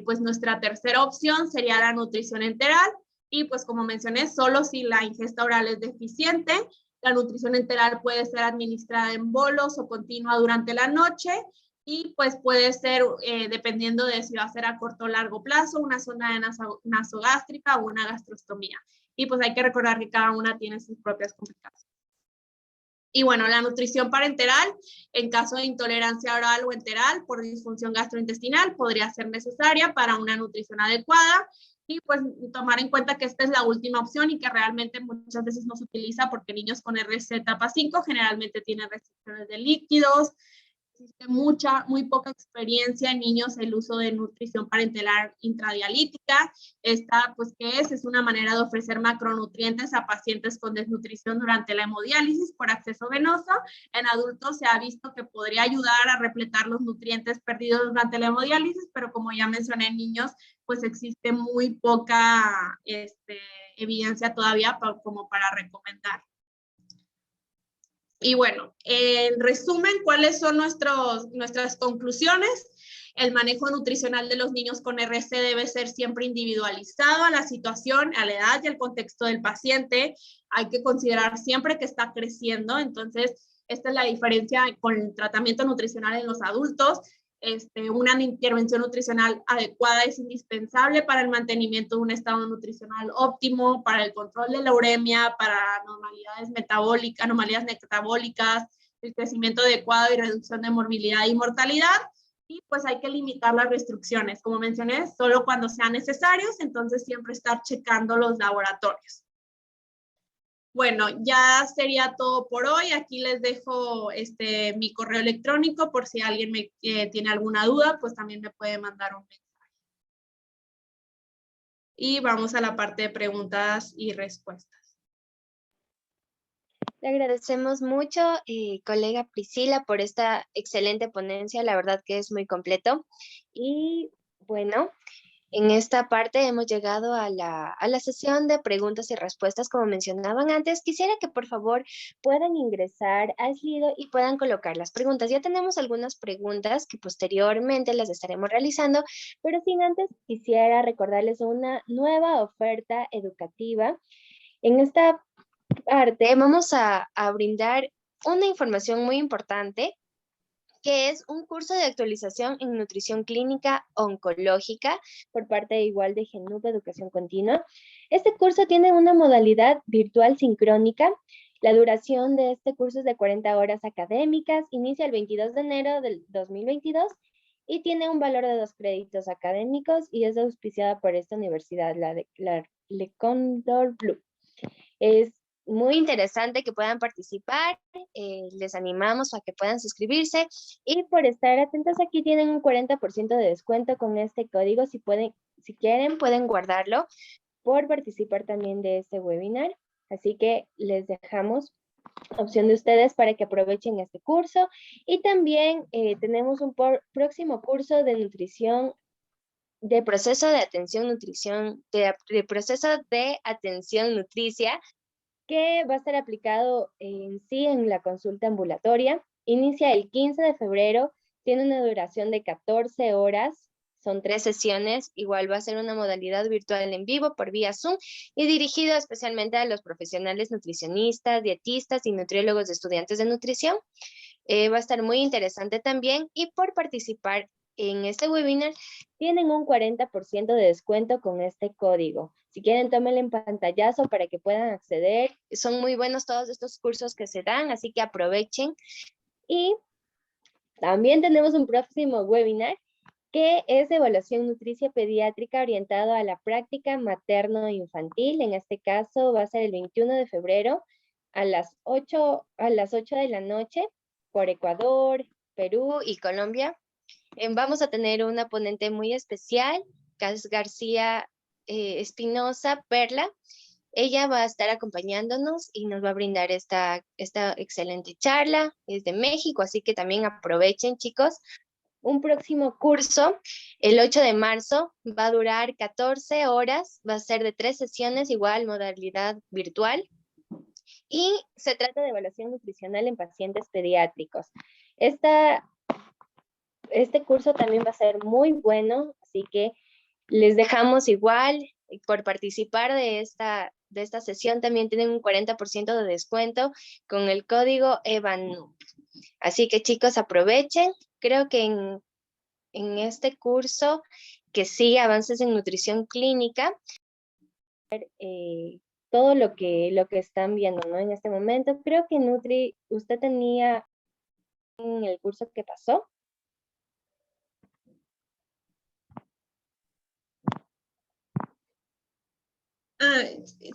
pues nuestra tercera opción sería la nutrición enteral, y pues como mencioné, solo si la ingesta oral es deficiente. La nutrición enteral puede ser administrada en bolos o continua durante la noche y pues puede ser, dependiendo de si va a ser a corto o largo plazo, una sonda de nasogástrica o una gastrostomía. Y pues hay que recordar que cada una tiene sus propias complicaciones. Y bueno, la nutrición parenteral, en caso de intolerancia oral o enteral por disfunción gastrointestinal, podría ser necesaria para una nutrición adecuada. Y pues tomar en cuenta que esta es la última opción y que realmente muchas veces no se utiliza porque niños con RC etapa 5 generalmente tienen restricciones de líquidos. Existe muy poca experiencia en niños el uso de nutrición parenteral intradialítica. Esta, pues, ¿qué es? Es una manera de ofrecer macronutrientes a pacientes con desnutrición durante la hemodiálisis por acceso venoso. En adultos se ha visto que podría ayudar a repletar los nutrientes perdidos durante la hemodiálisis, pero como ya mencioné en niños, pues existe muy poca evidencia todavía como para recomendar. Y bueno, en resumen, ¿cuáles son nuestras conclusiones? El manejo nutricional de los niños con RC debe ser siempre individualizado a la situación, a la edad y al contexto del paciente. Hay que considerar siempre que está creciendo. Entonces, esta es la diferencia con el tratamiento nutricional en los adultos. Una intervención nutricional adecuada es indispensable para el mantenimiento de un estado nutricional óptimo, para el control de la uremia, para anomalías metabólicas, el crecimiento adecuado y reducción de morbilidad y mortalidad. Y pues hay que limitar las restricciones, como mencioné, solo cuando sean necesarios, entonces siempre estar checando los laboratorios. Bueno, ya sería todo por hoy. Aquí les dejo mi correo electrónico por si alguien tiene alguna duda, pues también me puede mandar un mensaje. Y vamos a la parte de preguntas y respuestas. Le agradecemos mucho, colega Priscila, por esta excelente ponencia. La verdad que es muy completo. Y bueno, en esta parte hemos llegado a la sesión de preguntas y respuestas, como mencionaban antes. Quisiera que por favor puedan ingresar a Slido y puedan colocar las preguntas. Ya tenemos algunas preguntas que posteriormente las estaremos realizando, pero sin antes quisiera recordarles una nueva oferta educativa. En esta parte vamos a brindar una información muy importante, que es un curso de actualización en nutrición clínica oncológica por parte de GENUP Educación Continua. Este curso tiene una modalidad virtual sincrónica. La duración de este curso es de 40 horas académicas, inicia el 22 de enero del 2022 y tiene un valor de 2 créditos académicos y es auspiciada por esta universidad, la Le Condor Bleu. Es muy interesante que puedan participar, les animamos a que puedan suscribirse y por estar atentos aquí tienen un 40% de descuento con este código. Si quieren pueden guardarlo por participar también de este webinar. Así que les dejamos opción de ustedes para que aprovechen este curso. Y también tenemos un próximo curso de nutrición, de proceso de atención nutrición, de proceso de atención nutricia, que va a ser aplicado en sí en la consulta ambulatoria. Inicia el 15 de febrero, tiene una duración de 14 horas, son 3 sesiones, igual va a ser una modalidad virtual en vivo por vía Zoom y dirigido especialmente a los profesionales nutricionistas, dietistas y nutriólogos de estudiantes de nutrición. Va a estar muy interesante también y por participar en este webinar tienen un 40% de descuento con este código. Si quieren, tómenlo en pantallazo para que puedan acceder. Son muy buenos todos estos cursos que se dan, así que aprovechen. Y también tenemos un próximo webinar que es de evaluación nutricia pediátrica orientado a la práctica materno-infantil. En este caso va a ser el 21 de febrero a las 8 de la noche por Ecuador, Perú y Colombia. Vamos a tener una ponente muy especial, Cas García Espinosa Perla. Ella va a estar acompañándonos y nos va a brindar esta excelente charla. Es de México, así que también aprovechen, chicos. Un próximo curso, el 8 de marzo, va a durar 14 horas, va a ser de 3 sesiones, igual modalidad virtual. Y se trata de evaluación nutricional en pacientes pediátricos. Este curso también va a ser muy bueno, así que les dejamos igual por participar de esta sesión. También tienen un 40% de descuento con el código EVANUP. Así que chicos, aprovechen. Creo que en este curso que sigue Avances en Nutrición Clínica, todo lo que están viendo, ¿no? En este momento. Creo que Nutri, usted tenía en el curso que pasó.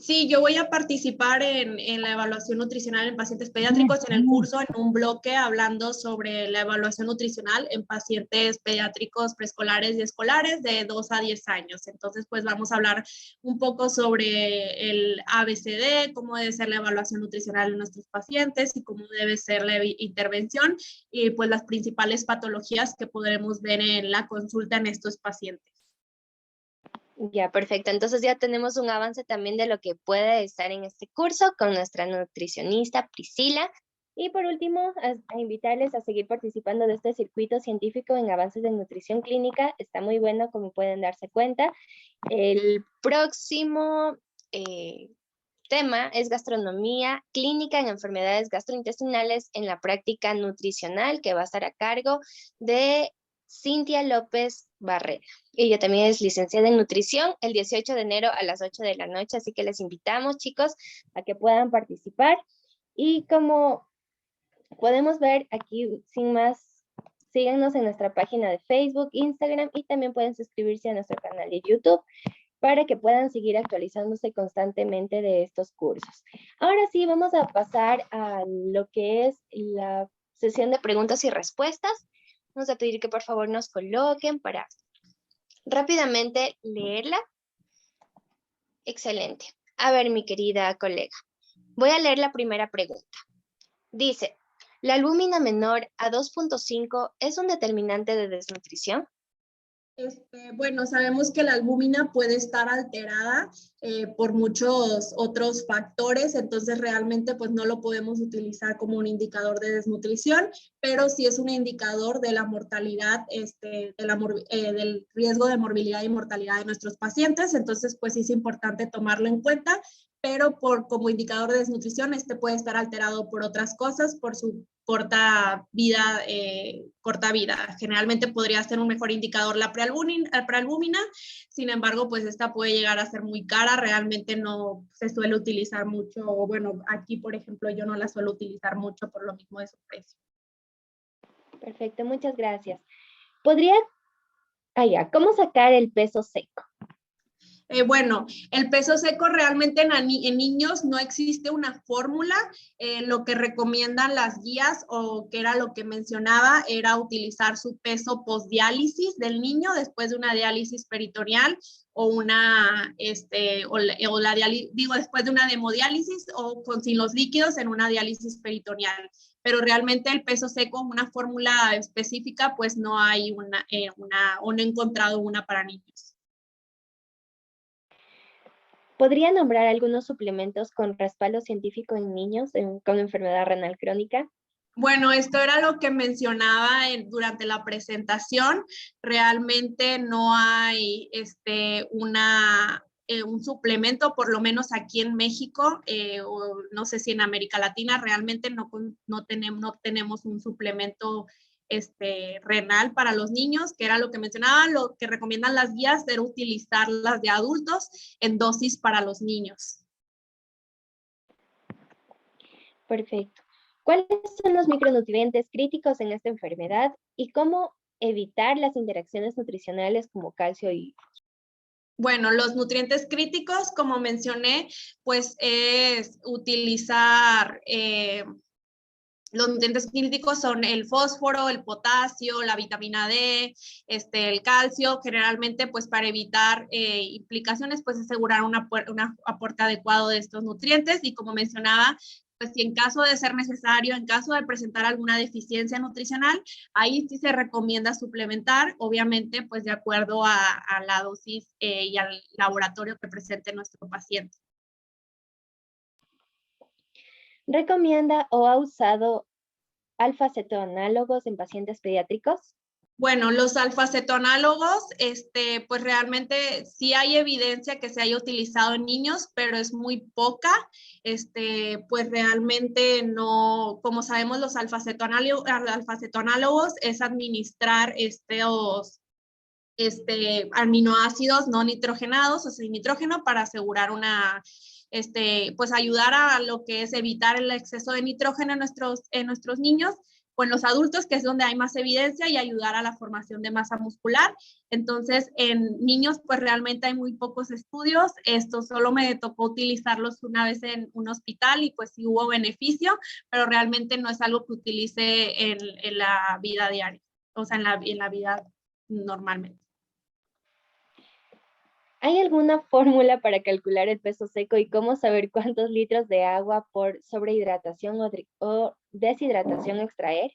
Sí, yo voy a participar en la evaluación nutricional en pacientes pediátricos en el curso, en un bloque hablando sobre la evaluación nutricional en pacientes pediátricos preescolares y escolares de 2 a 10 años. Entonces, pues vamos a hablar un poco sobre el ABCD, cómo debe ser la evaluación nutricional en nuestros pacientes y cómo debe ser la intervención y pues las principales patologías que podremos ver en la consulta en estos pacientes. Ya, perfecto. Entonces ya tenemos un avance también de lo que puede estar en este curso con nuestra nutricionista Priscila. Y por último, a invitarles a seguir participando de este circuito científico en avances de nutrición clínica. Está muy bueno, como pueden darse cuenta. El próximo tema es gastronomía clínica en enfermedades gastrointestinales en la práctica nutricional, que va a estar a cargo de Cintia López Barrera. Ella también es licenciada en nutrición el 18 de enero a las 8 de la noche, así que les invitamos, chicos, a que puedan participar. Y como podemos ver aquí, sin más, síganos en nuestra página de Facebook, Instagram y también pueden suscribirse a nuestro canal de YouTube para que puedan seguir actualizándose constantemente de estos cursos. Ahora sí, vamos a pasar a lo que es la sesión de preguntas y respuestas. Vamos a pedir que por favor nos coloquen para rápidamente leerla. Excelente. A ver, mi querida colega, voy a leer la primera pregunta. Dice, ¿la albúmina menor a 2.5 es un determinante de desnutrición? Bueno, sabemos que la albúmina puede estar alterada por muchos otros factores, entonces realmente pues no lo podemos utilizar como un indicador de desnutrición, pero sí es un indicador de la mortalidad, del riesgo de morbilidad y mortalidad de nuestros pacientes, entonces pues sí es importante tomarlo en cuenta, pero como indicador de desnutrición puede estar alterado por otras cosas, por su corta vida. Generalmente podría ser un mejor indicador la prealbúmina, sin embargo, pues esta puede llegar a ser muy cara, realmente no se suele utilizar mucho, bueno, aquí por ejemplo yo no la suelo utilizar mucho por lo mismo de su precio. Perfecto, muchas gracias. ¿Cómo sacar el peso seco? Bueno, el peso seco realmente en niños no existe una fórmula. Lo que recomiendan las guías o que era lo que mencionaba era utilizar su peso postdiálisis del niño después de una diálisis peritoneal o después de una hemodiálisis o sin los líquidos en una diálisis peritoneal. Pero realmente el peso seco, una fórmula específica, pues no hay o no he encontrado una para niños. ¿Podría nombrar algunos suplementos con respaldo científico en niños con enfermedad renal crónica? Bueno, esto era lo que mencionaba durante la presentación. Realmente no hay un suplemento, por lo menos aquí en México, o no sé si en América Latina, realmente no tenemos un suplemento renal para los niños, que era lo que mencionaba. Lo que recomiendan las guías era utilizarlas de adultos en dosis para los niños. Perfecto. ¿Cuáles son los micronutrientes críticos en esta enfermedad y cómo evitar las interacciones nutricionales como calcio y... Bueno, los nutrientes críticos, como mencioné, pues es utilizar, los nutrientes críticos son el fósforo, el potasio, la vitamina D, el calcio, generalmente pues para evitar implicaciones, pues asegurar un aporte adecuado de estos nutrientes y como mencionaba, pues si en caso de ser necesario, en caso de presentar alguna deficiencia nutricional, ahí sí se recomienda suplementar, obviamente pues de acuerdo a la dosis y al laboratorio que presente nuestro paciente. ¿Recomienda o ha usado alfa-cetoanálogos en pacientes pediátricos? Bueno, los alfa-cetonálogos, pues realmente sí hay evidencia que se haya utilizado en niños, pero es muy poca. Pues realmente no, como sabemos, los alfa-cetonálogos es administrar estos aminoácidos no nitrogenados o sin nitrógeno para asegurar una pues ayudar a lo que es evitar el exceso de nitrógeno en nuestros niños o en los adultos, que es donde hay más evidencia, y ayudar a la formación de masa muscular. Entonces, en niños, pues realmente hay muy pocos estudios. Esto solo me tocó utilizarlos una vez en un hospital y pues sí hubo beneficio, pero realmente no es algo que utilice en la vida diaria, o sea, en la vida normalmente. ¿Hay alguna fórmula para calcular el peso seco y cómo saber cuántos litros de agua por sobrehidratación o deshidratación extraer?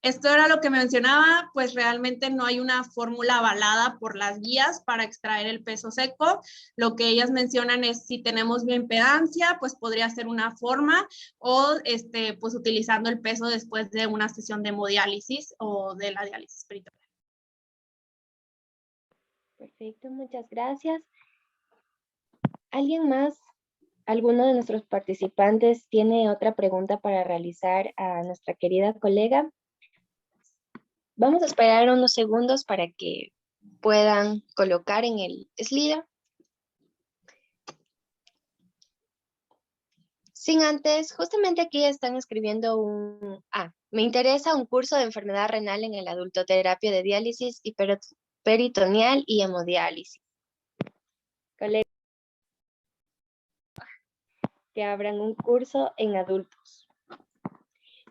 Esto era lo que mencionaba, pues realmente no hay una fórmula avalada por las guías para extraer el peso seco. Lo que ellas mencionan es si tenemos bioimpedancia, pues podría ser una forma, o pues utilizando el peso después de una sesión de hemodiálisis o de la diálisis peritoneal. Perfecto, muchas gracias. ¿Alguien más? ¿Alguno de nuestros participantes tiene otra pregunta para realizar a nuestra querida colega? Vamos a esperar unos segundos para que puedan colocar en el slider. Sin antes, justamente aquí están escribiendo me interesa un curso de enfermedad renal en el adulto, terapia de diálisis y peritoneal y hemodiálisis. Colegas, que abran un curso en adultos.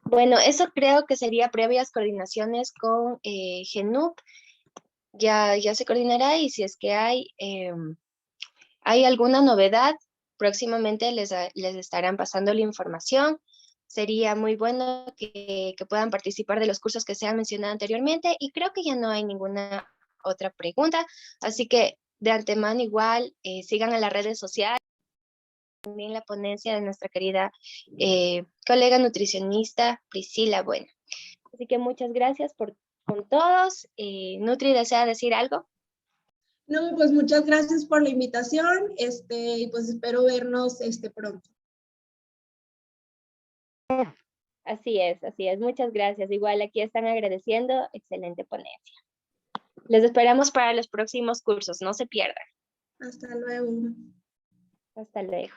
Bueno, eso creo que sería previas coordinaciones con GENUC. Ya se coordinará, y si es que hay alguna novedad, próximamente les estarán pasando la información. Sería muy bueno que puedan participar de los cursos que se han mencionado anteriormente, y creo que ya no hay ninguna otra pregunta, así que de antemano igual sigan a las redes sociales, también la ponencia de nuestra querida colega nutricionista Priscila Bueno. Así que muchas gracias con todos. Nutri, ¿desea decir algo? No, pues muchas gracias por la invitación, y pues espero vernos pronto. Así es. Muchas gracias. Igual aquí están agradeciendo. Excelente ponencia. Les esperamos para los próximos cursos. No se pierdan. Hasta luego. Hasta luego.